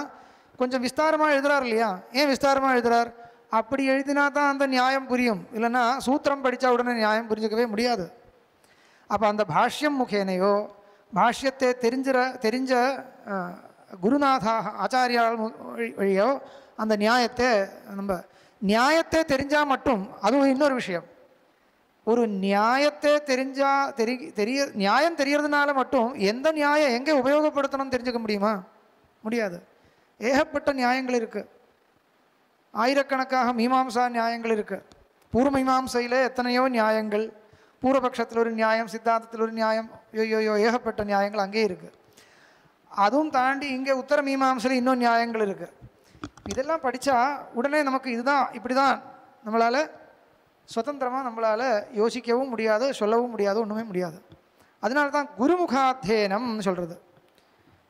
கொஞ்சம் விஸ்தாரமாக எழுதுறார் இல்லையா? ஏன் விஸ்தாரமாக எழுதுறார்? அப்படி எழுதினா தான் அந்த நியாயம் புரியும், இல்லைன்னா சூத்திரம் படித்தா உடனே நியாயம் புரிஞ்சிக்கவே முடியாது. அப்போ அந்த பாஷ்யம் முகேனையோ பாஷ்யத்தை தெரிஞ்ச குருநாதா ஆச்சாரியால் வழியோ அந்த நியாயத்தை தெரிஞ்சால் மட்டும், அதுவும் இன்னொரு விஷயம், ஒரு நியாயத்தை நியாயம் தெரியறதுனால மட்டும் எந்த நியாயம் எங்கே உபயோகப்படுத்தணும்னு தெரிஞ்சுக்க முடியுமா? முடியாது. ஏகப்பட்ட நியாயங்கள் இருக்குது, ஆயிரக்கணக்காக மீமாம்சா நியாயங்கள் இருக்குது. பூர்வ மீமாம்சையில் எத்தனையோ நியாயங்கள், பூர்வபக்ஷத்தில் ஒரு நியாயம், சித்தாந்தத்தில் ஒரு நியாயம், ஏகப்பட்ட நியாயங்கள் அங்கேயே இருக்குது. அதுவும் தாண்டி இங்கே உத்தர மீமாம்சையில் இன்னும் நியாயங்கள் இருக்குது. இதெல்லாம் படித்தா உடனே நமக்கு இதுதான் இப்படி தான் நம்மளால் சுதந்திரமாக நம்மளால் யோசிக்கவும் முடியாது, சொல்லவும் முடியாது, ஒன்றுமே முடியாது. அதனால தான் குருமுகாத்தியனம்னு சொல்கிறது.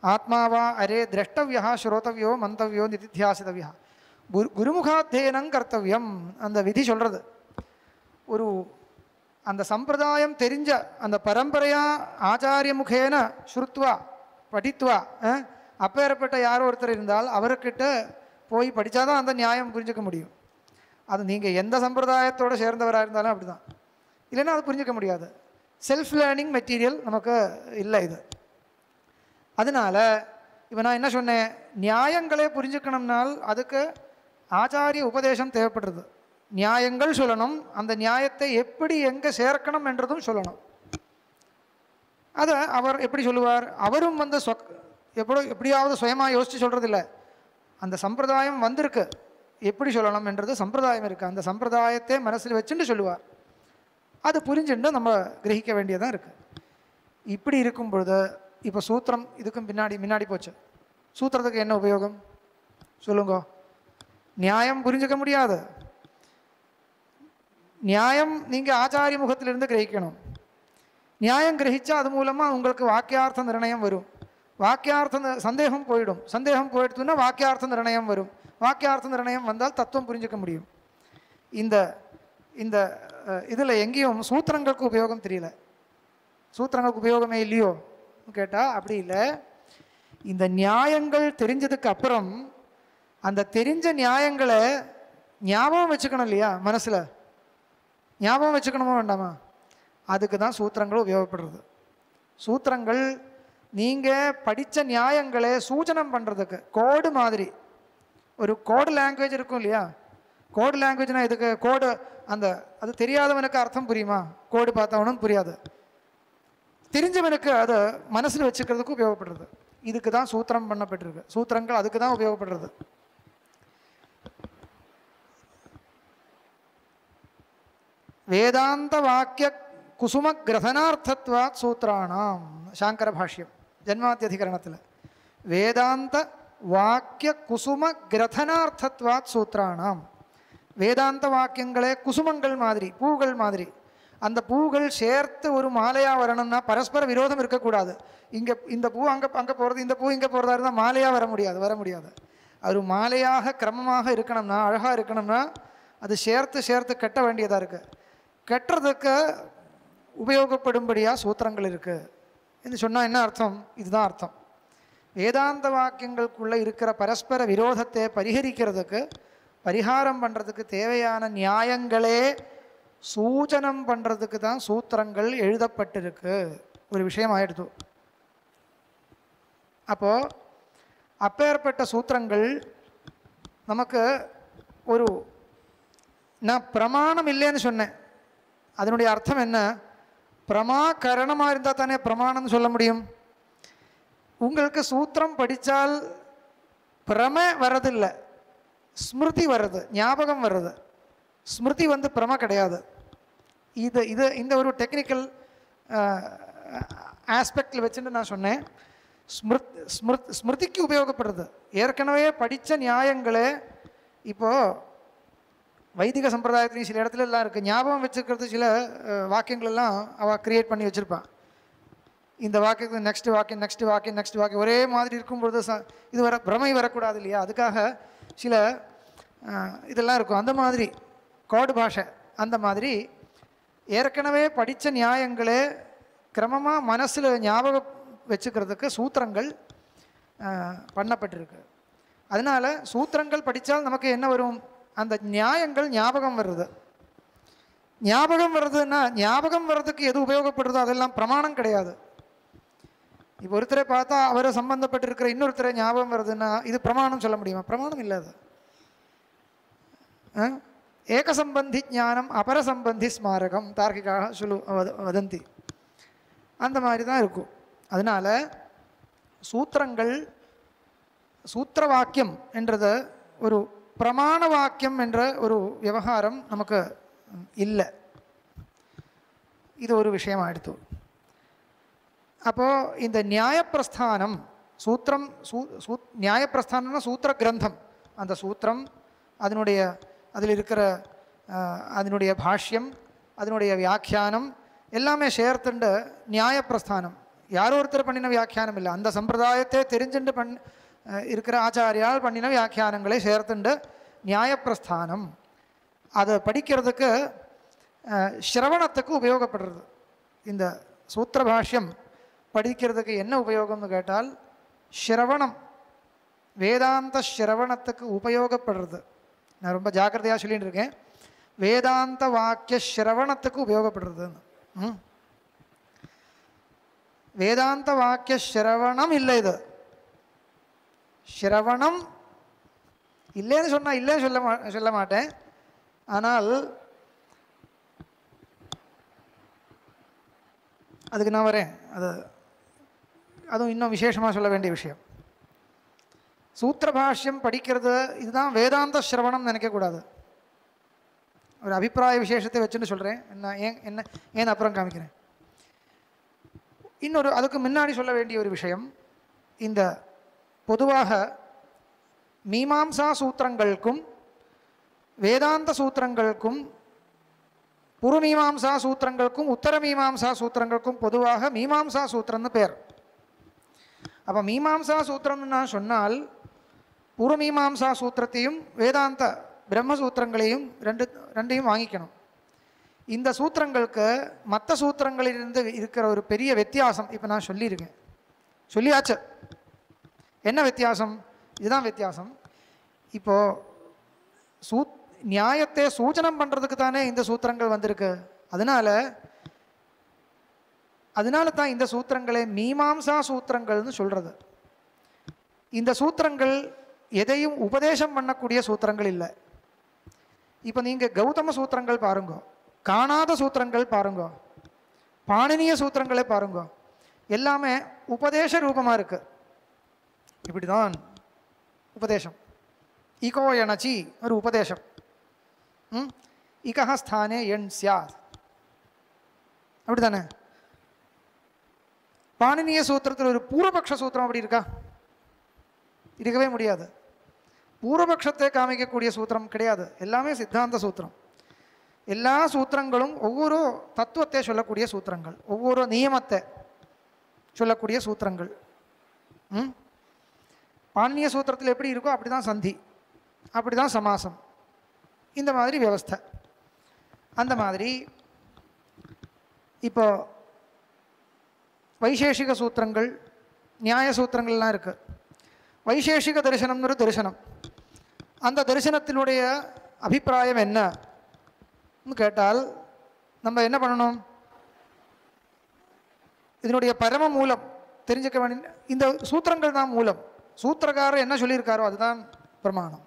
ஆத்மாவா அரே திரஷ்டவியா ஸ்ரோதவியோ மந்தவியோ நிதித்தியாசிதவியா, குருமுகாத்தியனம் கர்த்தவியம் அந்த விதி சொல்கிறது. ஒரு அந்த சம்பிரதாயம் தெரிஞ்ச அந்த பரம்பரையாக ஆச்சாரிய முகேன ஸ்ருத்வா படித்வா அப்பேற்பட்ட யாரோ ஒருத்தர் இருந்தால் அவர்கிட்ட போய் படித்தாதான் அந்த நியாயம் புரிஞ்சிக்க முடியும். அது நீங்கள் எந்த சம்பிரதாயத்தோடு சேர்ந்தவராக இருந்தாலும் அப்படி தான், இல்லைன்னா அது புரிஞ்சிக்க முடியாது. செல்ஃப் லேர்னிங் மெட்டீரியல் நமக்கு இல்லை இது. அதனால் இப்போ நான் என்ன சொன்னேன், நியாயங்களே புரிஞ்சுக்கணும்னால் அதுக்கு ஆச்சாரிய உபதேசம் தேவைப்படுறது. நியாயங்கள் சொல்லணும், அந்த நியாயத்தை எப்படி எங்கே சேர்க்கணும் என்றதும் சொல்லணும். அதை அவர் எப்படி சொல்லுவார்? அவரும் எப்படியாவது சுயமாக யோசித்து சொல்கிறதில்ல, அந்த சம்பிரதாயம் வந்திருக்கு, எப்படி சொல்லணும் என்றது சம்பிரதாயம் இருக்குது, அந்த சம்பிரதாயத்தை மனசில் வச்சுட்டு சொல்லுவார். அது புரிஞ்சுட்டு நம்ம கிரகிக்க வேண்டியதாக இருக்குது. இப்படி இருக்கும் பொழுது இப்போ சூத்திரம் இதுக்கும் முன்னாடி போச்சு. சூத்திரத்துக்கு என்ன உபயோகம் சொல்லுங்க? நியாயம் புரிஞ்சுக்க முடியாது. நியாயம் நீங்கள் ஆச்சாரிய முகத்திலிருந்து கிரகிக்கணும். நியாயம் கிரகிச்சா அது மூலமாக உங்களுக்கு வாக்கியார்த்த நிர்ணயம் வரும். வாக்கியார்த்த சந்தேகம் போயிடும். சந்தேகம் போயிடுத்துன்னா வாக்கியார்த்த நிர்ணயம் வரும். வாக்கியார்த்த நிர்ணயம் வந்தால் தத்துவம் புரிஞ்சிக்க முடியும். இந்த இந்த இதில் எங்கேயும் சூத்திரங்களுக்கு உபயோகம் தெரியல. சூத்திரங்களுக்கு உபயோகமே இல்லையோ கேட்டால் அப்படி இல்லை. இந்த நியாயங்கள் தெரிஞ்சதுக்கு அப்புறம் அந்த தெரிஞ்ச நியாயங்களை ஞாபகம் வச்சுக்கணும் இல்லையா? மனசில் ஞாபகம் வச்சுக்கணுமா வேண்டாமா? அதுக்கு தான் சூத்திரங்கள் உபயோகப்படுறது. சூத்திரங்கள் நீங்கள் படித்த நியாயங்களை சூச்சனம் பண்ணுறதுக்கு கோடு மாதிரி, ஒரு கோடு லாங்குவேஜ் இருக்கும் இல்லையா? கோடு லாங்குவேஜ்னால் இதுக்கு கோடு அது தெரியாதவனுக்கு அர்த்தம் புரியுமா? கோடு பார்த்தவனும் புரியாது. தெரிஞ்சவனுக்கு அதை மனசில் வச்சுக்கிறதுக்கு உபயோகப்படுறது. இதுக்கு தான் சூத்திரம் பண்ணப்பட்டிருக்கு. சூத்திரங்கள் அதுக்கு தான் உபயோகப்படுறது. வேதாந்த வாக்கிய குசும கிரதனார்த்தத்வாத் சூத்திராணாம் சாங்கர பாஷ்யம் ஜன்மாத்தியதிகரணத்தில். வேதாந்த வாக்கிய குசும கிரதனார்த்தத்வாத் சூத்திராணாம். வேதாந்த வாக்கியங்களே குசுமங்கள் மாதிரி, பூகள் மாதிரி. அந்த பூகள் சேர்த்து ஒரு மாலையாக வரணும்னா பரஸ்பர விரோதம் இருக்கக்கூடாது. இங்கே இந்த பூ அங்கே போகிறது, இந்த பூ இங்கே போகிறதா இருந்தால் மாலையாக வர முடியாது. அது மாலையாக கிரமமாக இருக்கணும்னா, அழகாக இருக்கணும்னா அது சேர்த்து கட்ட வேண்டியதாக இருக்குது. கட்டுறதுக்கு உபயோகப்படும்படியாக சூத்திரங்கள் இருக்குது என்று சொன்னால் என்ன அர்த்தம்? இதுதான் அர்த்தம். வேதாந்த வாக்கியங்களுக்குள்ளே இருக்கிற பரஸ்பர விரோதத்தை பரிகரிக்கிறதுக்கு, பரிகாரம் பண்ணுறதுக்கு தேவையான நியாயங்களே சூச்சனம் பண்ணுறதுக்கு தான் சூத்திரங்கள் எழுதப்பட்டிருக்கு. ஒரு விஷயம் ஆயிடுது. அப்போது அப்பேற்பட்ட சூத்திரங்கள் நமக்கு நான் பிரமாணம் இல்லைன்னு சொன்னேன். அதனுடைய அர்த்தம் என்ன? பிரமாகரணமாக இருந்தால் தானே பிரமாணம்னு சொல்ல முடியும். உங்களுக்கு சூத்திரம் படித்தால் பிரம வர்றதில்லை, ஸ்மிருதி வர்றது, ஞாபகம் வர்றது. ஸ்மிருதி பிரம கிடையாது. இந்த ஒரு டெக்னிக்கல் ஆஸ்பெக்டில் வச்சுட்டு நான் சொன்னேன். ஸ்மிருதிக்கு உபயோகப்படுறது. ஏற்கனவே படித்த நியாயங்களே இப்போது வைதிக சம்பிரதாயத்துலையும் சில இடத்துல எல்லாம் இருக்குது. ஞாபகம் வச்சுக்கிறது சில வாக்கியங்கள் எல்லாம் அவள் க்ரியேட் பண்ணி வச்சுருப்பான். இந்த வாக்கியத்துக்கு நெக்ஸ்ட் வாக்கியம் ஒரே மாதிரி இருக்கும்பொழுது இது பிரமை வரக்கூடாது இல்லையா? அதுக்காக சில இதெல்லாம் இருக்கும். அந்த மாதிரி கோடு பாஷை, அந்த மாதிரி ஏற்கனவே படித்த நியாயங்களே கிரமமாக மனசில் ஞாபகம் வச்சுக்கிறதுக்கு சூத்திரங்கள் பண்ணப்பட்டிருக்கு. அதனால் சூத்திரங்கள் படித்தால் நமக்கு என்ன வரும்? அந்த நியாயங்கள் ஞாபகம் வருது. ஞாபகம் வருதுன்னா, ஞாபகம் வர்றதுக்கு எது உபயோகப்படுறதோ அதெல்லாம் பிரமாணம் கிடையாது. இப்போ ஒருத்தரை பார்த்தா அவரை சம்பந்தப்பட்டிருக்கிற இன்னொருத்தரை ஞாபகம் வருதுன்னா இது பிரமாணம் சொல்ல முடியுமா? பிரமாணம் இல்லை. அது ஏகசம்பந்தி ஞானம் அபரசம்பந்தி ஸ்மாரகம் தார்க்கிகாக வதந்தி. அந்த மாதிரி தான் இருக்கும். அதனால் சூத்திரங்கள், சூத்திர வாக்கியம் என்றது ஒரு பிரமாண வாக்கியம் என்ற ஒரு விவகாரம் நமக்கு இல்லை. இது ஒரு விஷயமாயிடுத்து. அப்போது இந்த நியாயப்பிரஸ்தானம் சூத்திரம், நியாயப்பிரஸ்தானம்னா சூத்திர கிரந்தம். அந்த சூத்திரம், அதில் இருக்கிற அதனுடைய பாஷ்யம், அதனுடைய வியாக்கியானம் எல்லாமே சேர்த்துண்டு நியாயப்பிரஸ்தானம். யாரோ ஒருத்தர் பண்ணின வியாக்கியானம் இல்லை, அந்த சம்பிரதாயத்தை தெரிஞ்சுட்டு இருக்கிற ஆச்சாரியால் பண்ணின வியாக்கியானங்களை சேர்த்துண்டு நியாயப்பிரஸ்தானம். அதை படிக்கிறதுக்கு சிரவணத்துக்கு உபயோகப்படுறது. இந்த சூத்திர பாஷ்யம் படிக்கிறதுக்கு என்ன உபயோகம்னு கேட்டால் சிரவணம், வேதாந்த சிரவணத்துக்கு உபயோகப்படுறது. நான் ரொம்ப ஜாக்கிரதையாக சொல்லிட்டு இருக்கேன். வேதாந்த வாக்கிய சிரவணத்துக்கு உபயோகப்படுறதுன்னு. வேதாந்த வாக்கிய சிரவணம் இல்லை. இது சிரவணம் இல்லைன்னு சொன்னால் இல்லைன்னு சொல்ல மாட்டேன். ஆனால் அதுக்கு நான் வரேன். அதுவும் இன்னும் விசேஷமாக சொல்ல வேண்டிய விஷயம். சூத்திரபாஷ்யம் படிக்கிறது இதுதான் வேதாந்த சிரவணம் நினைக்கக்கூடாது. ஒரு அபிப்பிராய விசேஷத்தை வச்சுன்னு சொல்கிறேன். ஏன் அப்புறம் காமிக்கிறேன். இன்னொரு அதுக்கு முன்னாடி சொல்ல வேண்டிய ஒரு விஷயம், இந்த பொதுவாக மீமாம்சா சூத்திரங்களுக்கும் வேதாந்த சூத்திரங்களுக்கும் புறமீமாம்சா சூத்திரங்களுக்கும் உத்தர மீமாம்சா சூத்திரங்களுக்கும் பொதுவாக மீமாம்சா சூத்திரம்னு பேர். அப்போ மீமாம்சா சூத்திரம்னு நான் சொன்னால் பூர்வமீமாம்சா சூத்திரத்தையும் வேதாந்த பிரம்மசூத்திரங்களையும் ரெண்டையும் வாங்கிக்கணும். இந்த சூத்திரங்களுக்கு மற்ற சூத்திரங்களிலிருந்து இருக்கிற ஒரு பெரிய வித்தியாசம் இப்போ நான் சொல்லியிருக்கேன், சொல்லியாச்சு. என்ன வித்தியாசம்? இதுதான் வித்தியாசம். இப்போது நியாயத்தை சூச்சனம் பண்ணுறதுக்கு தானே இந்த சூத்திரங்கள் வந்திருக்கு. அதனால தான் இந்த சூத்திரங்களை மீமாம்சா சூத்திரங்கள்னு சொல்கிறது. இந்த சூத்திரங்கள் எதையும் உபதேசம் பண்ணக்கூடிய சூத்திரங்கள் இல்லை. இப்போ நீங்கள் கௌதம சூத்திரங்கள் பாருங்க, காணாத சூத்திரங்கள் பாருங்க, பாணினிய சூத்திரங்களை பாருங்க, எல்லாமே உபதேச ரூபமாக இருக்குது. இப்படி தான் உபதேசம். இகோ எனச்சி ஒரு உபதேசம். இகஹ ஸ்தானே எண் சியாத், அப்படி தானே? பாணினிய சூத்திரத்தில் ஒரு பூர்வபக்ஷ சூத்திரம் அப்படி இருக்கா? இருக்கவே முடியாது. பூர்வபக்ஷத்தை காமிக்கக்கூடிய சூத்திரம் கிடையாது. எல்லாமே சித்தாந்த சூத்திரம். எல்லா சூத்திரங்களும் ஒவ்வொரு தத்துவத்தை சொல்லக்கூடிய சூத்திரங்கள், ஒவ்வொரு நியமத்தை சொல்லக்கூடிய சூத்திரங்கள். பாணினிய சூத்திரத்தில் எப்படி இருக்கோ அப்படி தான் சந்தி, அப்படி தான் சமாசம், இந்த மாதிரி வியவஸ்தை. அந்த மாதிரி இப்போ வைசேஷிக சூத்திரங்கள், நியாய சூத்திரங்கள்லாம் இருக்குது. வைசேஷிக தரிசனம்னு ஒரு தரிசனம். அந்த தரிசனத்தினுடைய அபிப்பிராயம் என்னன்னு கேட்டால் நம்ம என்ன பண்ணணும்? இதனுடைய பரம மூலம் தெரிஞ்சுக்க வேண்டிய இந்த சூத்திரங்கள் தான் மூலம். சூத்திரக்காரர் என்ன சொல்லியிருக்காரோ அதுதான் பிரமாணம்.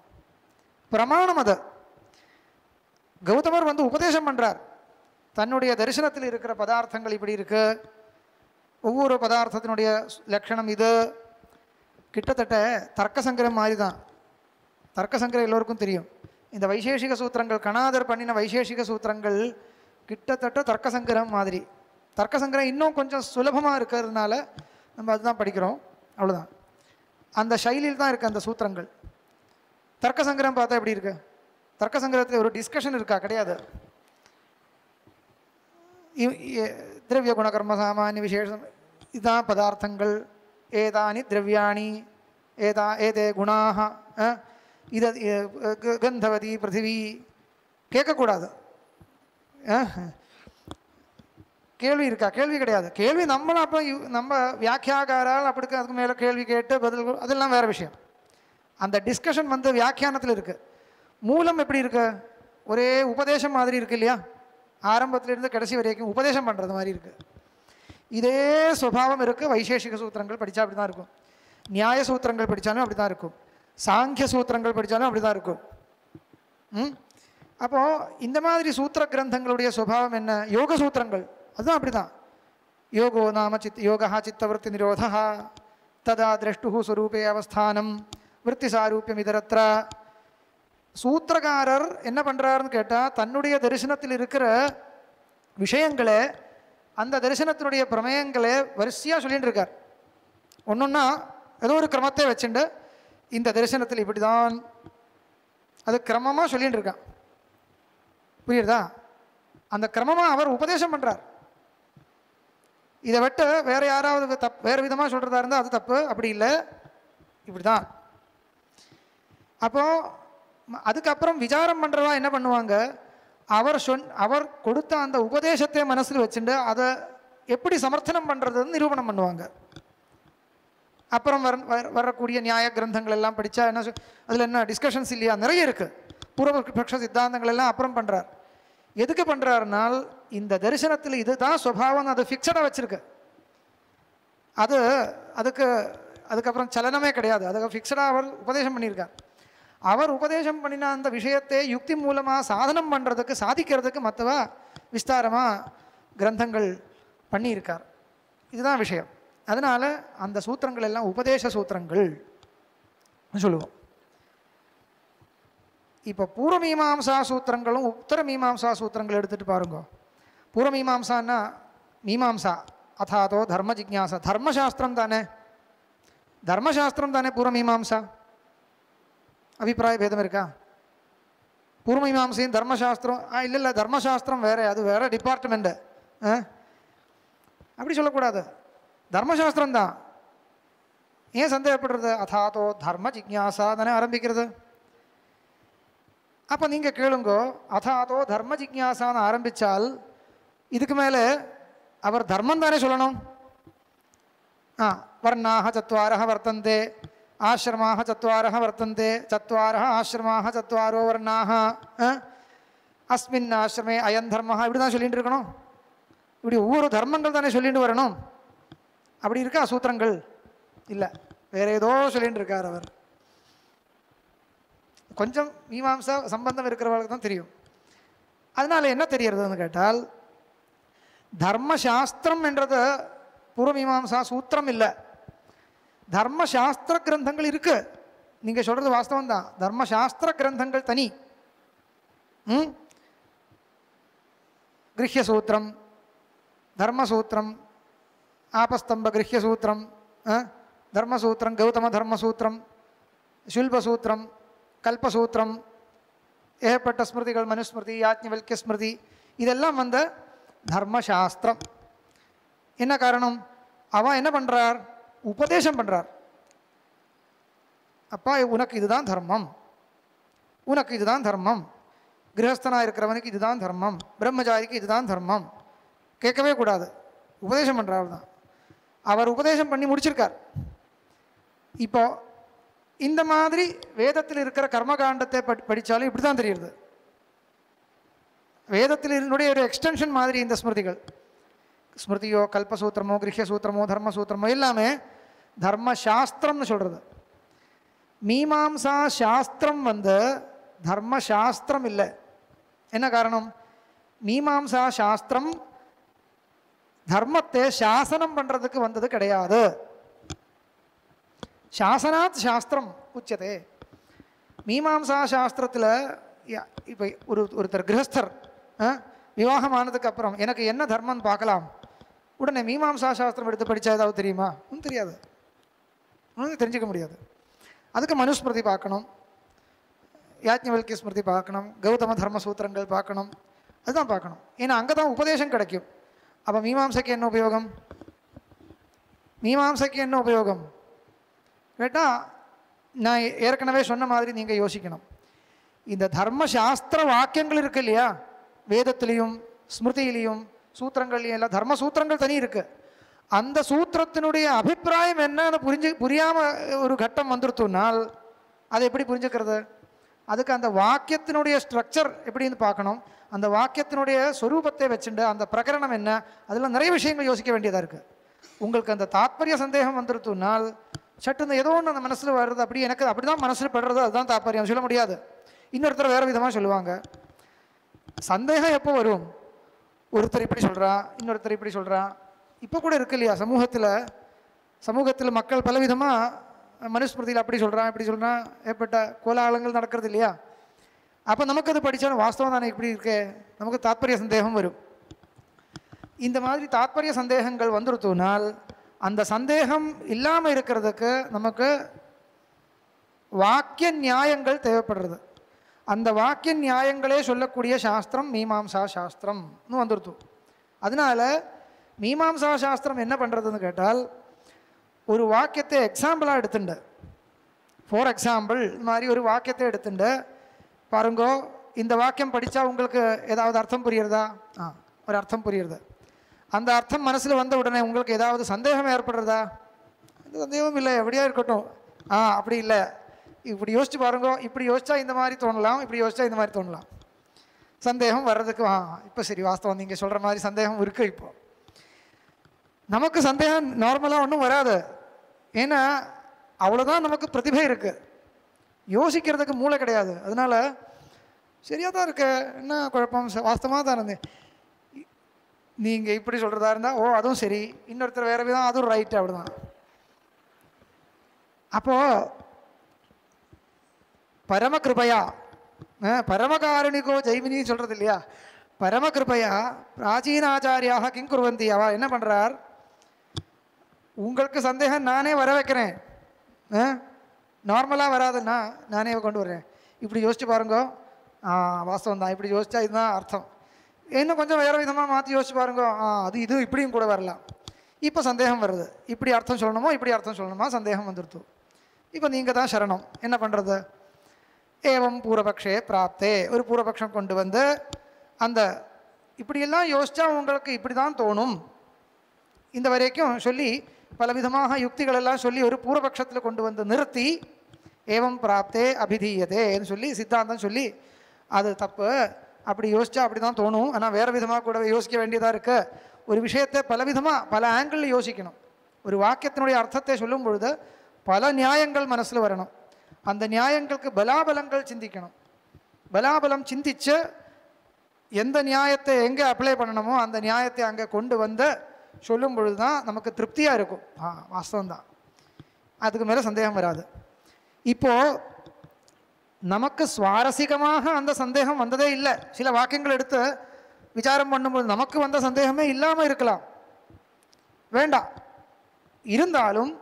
பிரமாணம் அது. கௌதமர் உபதேசம் பண்ணுறார். தன்னுடைய தரிசனத்தில் இருக்கிற பதார்த்தங்கள் இப்படி இருக்கு, ஒவ்வொரு பதார்த்தத்தினுடைய லட்சணம் இது. கிட்டத்தட்ட தர்க்கசங்கிரம் மாதிரி தான். தர்க்கசங்கிரம் எல்லோருக்கும் தெரியும். இந்த வைசேஷிக சூத்திரங்கள், கணாதர் பண்ணின வைசேஷிக சூத்திரங்கள் கிட்டத்தட்ட தர்க்கசங்கிரம் மாதிரி. தர்க்கசங்கிரம் இன்னும் கொஞ்சம் சுலபமாக இருக்கிறதுனால நம்ம அதுதான் படிக்கிறோம், அவ்வளோதான். அந்த சைலியில் தான் இருக்குது அந்த சூத்திரங்கள். தர்க்கசங்கிரம் பார்த்தா எப்படி இருக்கு? தர்க்க சங்கிரகத்தில் ஒரு டிஸ்கஷன் இருக்கா? கிடையாது. திரவிய குணகர்ம சாமானிய விசேஷம் இதுதான் பதார்த்தங்கள், ஏதானி திரவியாணி ஏதே குணாக, இதை கந்தவதி பிருத்திவி கேட்கக்கூடாது. கேள்வி இருக்கா? கேள்வி கிடையாது. கேள்வி நம்மளும் அப்போ நம்ம வியாக்கியாகாரால் அப்படி அதுக்கு மேலே கேள்வி கேட்டு பதில், அதெல்லாம் வேறு விஷயம். அந்த டிஸ்கஷன் வியாக்கியானத்தில் இருக்குது. மூலம் எப்படி இருக்கு? ஒரே உபதேசம் மாதிரி இருக்கு இல்லையா? ஆரம்பத்திலிருந்து கடைசி வரைக்கும் உபதேசம் பண்ணுறது மாதிரி இருக்குது. இதே சுபாவம் இருக்குது. வைசேஷிக சூத்திரங்கள் படித்தா அப்படி தான் இருக்கும், நியாய சூத்திரங்கள் படித்தாலும் அப்படி தான் இருக்கும், சாங்கிய சூத்திரங்கள் படித்தாலும் அப்படி தான் இருக்கும். அப்போது இந்த மாதிரி சூத்திர கிரந்தங்களுடைய சுபாவம் என்ன? யோக சூத்திரங்கள் அதுதான் அப்படி தான். யோகோ நாம யோகா சித்தவருத்தி நிரோதா ததா திரஷ்டு ஸ்வரூபே அவஸ்தானம் விற்பி சாரூபியம் இதரத்ர. சூத்திரகாரர் என்ன பண்ணுறாருன்னு கேட்டால், தன்னுடைய தரிசனத்தில் இருக்கிற விஷயங்களை, அந்த தரிசனத்தினுடைய பிரமேயங்களை வரிசையாக சொல்லிகிட்டு இருக்கார். ஒன்றுன்னா ஏதோ ஒரு கிரமத்தை வச்சுட்டு இந்த தரிசனத்தில் இப்படி தான், அது கிரமமாக சொல்லிகிட்டு இருக்கான். புரியுறதா? அந்த கிரமமாக அவர் உபதேசம் பண்ணுறார். இதை விட்டு வேறு யாராவது வேறு விதமாக சொல்கிறதா இருந்தால் அது தப்பு. அப்படி இல்லை, இப்படி தான். அப்போது அதுக்கப்புறம் விசாரம் பண்ணுறவா என்ன பண்ணுவாங்க? அவர் கொடுத்த அந்த உபதேசத்தை மனசில் வச்சுட்டு அதை எப்படி சமர்த்தனம் பண்ணுறதுன்னு நிரூபணம் பண்ணுவாங்க. அப்புறம் வரக்கூடிய நியாய கிரந்தங்கள் எல்லாம் படித்தா என்ன, அதில் என்ன டிஸ்கஷன்ஸ் இல்லையா? நிறைய இருக்குது. பூர்வபக்ஷ சித்தாந்தங்கள் எல்லாம் அப்புறம் பண்ணுறார். எதுக்கு பண்ணுறாருனால், இந்த தரிசனத்தில் இதுதான் சுபாவம், அது ஃபிக்ஸடாக வச்சுருக்கு. அதுக்கப்புறம் சலனமே கிடையாது. அதுக்கு ஃபிக்ஸடாக அவர் உபதேசம் பண்ணியிருக்கார். அவர் உபதேசம் பண்ணின அந்த விஷயத்தை யுக்தி மூலமாக சாதனம் பண்ணுறதுக்கு, சாதிக்கிறதுக்கு மற்றவா விஸ்தாரமாக கிரந்தங்கள் பண்ணியிருக்கார். இதுதான் விஷயம். அதனால் அந்த சூத்திரங்கள் எல்லாம் உபதேச சூத்திரங்கள் சொல்லுவோம். இப்போ பூர்வமீமாம்சா சூத்திரங்களும் உத்தர மீமாம்சா சூத்திரங்கள் எடுத்துகிட்டு பாருங்க. பூர்வமீமாம்சான்னா மீமாம்சா அதாதோ தர்ம ஜிக்ஞாசா, தர்மசாஸ்திரம் தானே, தர்மசாஸ்திரம் தானே பூர்வமீமாம்சா. அபிப்பிராய பேதம் இருக்கா? பூர்வமீமாம்சையும் தர்மசாஸ்திரம் இல்லை தர்மசாஸ்திரம் வேறு, அது வேறு டிபார்ட்மெண்ட்டு. அப்படி சொல்லக்கூடாது. தர்மசாஸ்திரம் தான். ஏன் சந்தேகப்படுறது? அதாதோ தர்ம ஜிக்ஞாசா தானே ஆரம்பிக்கிறது. அப்போ நீங்கள் கேளுங்கோ, அதாதோ தர்ம ஜிக்ஞாசான்னு ஆரம்பித்தால் இதுக்கு மேலே அவர் தர்மம் தானே சொல்லணும். வர்ணாக சத்வாரः வர்த்தந்தே, ஆசிரமாக சத்வாரः வர்த்தந்தே, சத்வாரः ஆசிரமாக சத்வாரோ வர்ணாக, அஸ்மின் ஆசிரமே அயன் தர்மः, இப்படி தான் சொல்லிட்டு இருக்கணும். இப்படி ஒவ்வொரு தர்மங்கள் தானே சொல்லிட்டு வரணும். அப்படி இருக்கா சூத்திரங்கள்? இல்லை, வேற ஏதோ சொல்லிட்டு இருக்கார் அவர். கொஞ்சம் மீமாம்சா சம்பந்தம் இருக்கிறவர்களுக்கு தான் தெரியும். அதனால் என்ன தெரியறதுன்னு கேட்டால், தர்மசாஸ்திரம் என்றது பூர்வமீமாம்சா சூத்திரம் இல்லை, தர்மசாஸ்திர கிரந்தங்கள் இருக்கு. நீங்கள் சொல்கிறது வாஸ்தவம் தான். தர்மசாஸ்திர கிரந்தங்கள் தனி. கிரஹ்ய சூத்திரம், தர்மசூத்திரம், ஆபஸ்தம்ப கிரஹ்ய சூத்திரம், தர்மசூத்திரம், கௌதம தர்மசூத்திரம், சுல்பசூத்திரம், கல்பசூத்திரம், ஏகப்பட்ட ஸ்மிருதிகள், மனுஸ்மிருதி, யாஜ்ஞவல்க்ய ஸ்மிருதி, இதெல்லாம் தர்மசாஸ்திரம். என்ன காரணம்? அவன் என்ன பண்ணுறார்? உபதேசம் பண்ணுறார். அப்பா உனக்கு இதுதான் தர்மம், உனக்கு இதுதான் தர்மம், கிரகஸ்தனாக இருக்கிறவனுக்கு இதுதான் தர்மம், பிரம்மச்சாரிக்கு இதுதான் தர்மம், கேட்கவே கூடாது. உபதேசம் பண்ணுறார் தான். அவர் உபதேசம் பண்ணி முடிச்சிருக்கார். இப்போ இந்த மாதிரி வேதத்தில் இருக்கிற கர்மகாண்டத்தை படித்தாலும் இப்படி தான் தெரியுது. வேதத்தில் என்னுடைய ஒரு எக்ஸ்டென்ஷன் மாதிரி இந்த ஸ்மிருதிகள். ஸ்மிருதியோ கல்பசூத்திரமோ கிரஹ்ய சூத்திரமோ தர்மசூத்திரமோ எல்லாமே தர்மசாஸ்திரம்னு சொல்கிறது. மீமாம்சா சாஸ்திரம் தர்மசாஸ்திரம் இல்லை. என்ன காரணம்? மீமாம்சா சாஸ்திரம் தர்மத்தை சாசனம் பண்ணுறதுக்கு வந்தது கிடையாது. சாசனாத் சாஸ்திரம் உச்சதே. மீமாம்சா சாஸ்திரத்தில் இப்போ ஒருத்தர் கிரகஸ்தர் விவாகம் ஆனதுக்கு அப்புறம் எனக்கு என்ன தர்மம்னு பார்க்கலாம், உடனே மீமாம்சா சாஸ்திரம் எடுத்து படித்தா ஏதாவது தெரியுமா? ஒன்றும் தெரியாது, ஒன்றும் தெரிஞ்சிக்க முடியாது. அதுக்கு மனுஸ்மிருதி பார்க்கணும், யாஜ்ஞவல்கிய ஸ்மிருதி பார்க்கணும், கௌதம தர்ம சூத்திரங்கள் பார்க்கணும், அதுதான் பார்க்கணும். ஏன்னா அங்கே தான் உபதேசம் கிடைக்கும். அப்போ மீமாம்சைக்கு என்ன உபயோகம்? மீமாம்சைக்கு என்ன உபயோகம் கேட்டால், நான் ஏற்கனவே சொன்ன மாதிரி நீங்கள் யோசிக்கணும். இந்த தர்மசாஸ்திர வாக்கியங்கள் இருக்கு இல்லையா, வேதத்திலையும் ஸ்மிருதியிலையும் சூத்திரங்கள்லையும் எல்லாம் தர்ம சூத்திரங்கள் தனி இருக்குது. அந்த சூத்திரத்தினுடைய அபிப்பிராயம் என்னன்னு புரியாமல் ஒரு கட்டம் வந்துருத்துனால் அதை எப்படி புரிஞ்சுக்கிறது? அதுக்கு அந்த வாக்கியத்தினுடைய ஸ்ட்ரக்சர் எப்படின்னு பார்க்கணும். அந்த வாக்கியத்தினுடைய ஸ்வரூபத்தை வச்சுட்டு அந்த பிரகரணம் என்ன, அதில் நிறைய விஷயங்கள் யோசிக்க வேண்டியதாக இருக்குது. உங்களுக்கு அந்த தாத்பரிய சந்தேகம் வந்துருத்துனால் சட்டுன்னு ஏதோ ஒன்று அந்த மனசில் வருது, அப்படி எனக்கு அப்படி தான் மனசில் படுறது, அதுதான் தாத்பரியம் சொல்ல முடியாது. இன்னொருத்தர் வேறு விதமாக சொல்லுவாங்க. சந்தேகம் எப்போ வரும்? ஒருத்தர் இப்படி சொல்கிறா, இன்னொருத்தர் இப்படி சொல்கிறா. இப்போ கூட இருக்கு இல்லையா சமூகத்தில் மக்கள் பலவிதமாக மனுஸ்மிருதியில் அப்படி சொல்கிறான் இப்படி சொல்கிறான், ஏற்பட்ட கோலாகலங்கள் நடக்கிறது இல்லையா. அப்போ நமக்கு அது படித்தாலும் வாஸ்தவம் தானே இப்படி இருக்கே, நமக்கு தாத்பரிய சந்தேகம் வரும். இந்த மாதிரி தாத்பரிய சந்தேகங்கள் வந்துருத்துனால் அந்த சந்தேகம் இல்லாமல் இருக்கிறதுக்கு நமக்கு வாக்கிய நியாயங்கள் தேவைப்படுறது. அந்த வாக்கிய நியாயங்களே சொல்லக்கூடிய சாஸ்திரம் மீமாம்சா சாஸ்திரம்னு வந்துருத்து. அதனால மீமாம்சா சாஸ்திரம் என்ன பண்ணுறதுன்னு கேட்டால், ஒரு வாக்கியத்தை எக்ஸாம்பிளாக எடுத்துண்டு, ஃபார் எக்ஸாம்பிள் இந்த மாதிரி ஒரு வாக்கியத்தை எடுத்துண்டு பாருங்கோ, இந்த வாக்கியம் படித்தா உங்களுக்கு ஏதாவது அர்த்தம் புரியுறதா? ஒரு அர்த்தம் புரியுறது. அந்த அர்த்தம் மனசில் வந்த உடனே உங்களுக்கு ஏதாவது சந்தேகம் ஏற்படுறதா? இந்த சந்தேகம் இல்லை, எப்படியா இருக்கட்டும். அப்படி இல்லை, இப்படி யோசிச்சு பாருங்கோ, இப்படி யோசிச்சா இந்த மாதிரி தோணலாம், இப்படி யோசிச்சா இந்த மாதிரி தோணலாம். சந்தேகம் வர்றதுக்கு இப்போ சரி, வாஸ்தவம் நீங்கள் சொல்கிற மாதிரி சந்தேகம் இருக்குது. இப்போ நமக்கு சந்தேகம் நார்மலாக ஒன்றும் வராது. ஏன்னா அவ்வளோதான் நமக்கு பிரதிபை இருக்குது, யோசிக்கிறதுக்கு மூளை கிடையாது. அதனால் சரியாக தான் இருக்கு, என்ன குழப்பம், வாஸ்தவமாக தான் இருந்தேன். நீங்கள் இப்படி சொல்கிறதா இருந்தால் அதுவும் சரி, இன்னொருத்தர் வேறு விதம், அதுவும் ரைட்டு, அப்படிதான். அப்போது பரமகிருபையா பரமகாரணிகோ ஜெய்மினின்னு சொல்கிறது இல்லையா, பரமகிருபையா பிராச்சீனாச்சாரியாக கிங் குர்வந்தி, அவ என்ன பண்ணுறார், உங்களுக்கு சந்தேகம் நானே வர வைக்கிறேன், நார்மலாக வராதுன்னா நானே கொண்டு வரேன். இப்படி யோசிச்சு பாருங்கோ, வாஸ்தவம் தான், இப்படி யோசிச்சா இதுதான் அர்த்தம், இன்னும் கொஞ்சம் வேறு விதமாக மாற்றி யோசிச்சு பாருங்கோ, இது இப்படியும் கூட வரலாம். இப்போ சந்தேகம் வருது, இப்படி அர்த்தம் சொல்லணுமோ இப்படி அர்த்தம் சொல்லணுமா, சந்தேகம் வந்துடுத்து. இப்போ நீங்கள் தான் சரணம், என்ன பண்ணுறது? ஏவம் பூர்வபக்ஷே பிராப்தே, ஒரு பூர்வபக்ஷம் கொண்டு வந்து அந்த இப்படியெல்லாம் யோசிச்சா உங்களுக்கு இப்படி தான் தோணும், இந்த வரைக்கும் சொல்லி பலவிதமாக யுக்திகளெல்லாம் சொல்லி ஒரு பூர்வபக்ஷத்தில் கொண்டு வந்து நிறுத்தி ஏவம் பிராப்தே அபிதீயதேன்னு சொல்லி சித்தாந்தம் சொல்லி அது தப்பு, அப்படி யோசிச்சா அப்படி தான் தோணும், ஆனால் வேறு விதமாக கூட யோசிக்க வேண்டியதாக இருக்குது. ஒரு விஷயத்தை பலவிதமாக பல ஆங்கிளில் யோசிக்கணும். ஒரு வாக்கியத்தினுடைய அர்த்தத்தை சொல்லும் பொழுது பல நியாயங்கள் மனசில் வரணும். அந்த நியாயங்களுக்கு பலாபலங்கள் சிந்திக்கணும். பலாபலம் சிந்திச்சு எந்த நியாயத்தை எங்கே அப்ளை பண்ணணுமோ அந்த நியாயத்தை அங்கே கொண்டு வந்து சொல்லும் பொழுது தான் நமக்கு திருப்தியாக இருக்கும். வாஸ்தவம்தான், அதுக்கு மேலே சந்தேகம் வராது. இப்போது நமக்கு சுவாரஸ்யமாக அந்த சந்தேகம் வந்ததே இல்லை. சில வாக்கியங்கள் எடுத்து விசாரம் பண்ணும்போது நமக்கு வந்த சந்தேகமே இல்லாமல் இருக்கலாம், வேண்டாம். இருந்தாலும்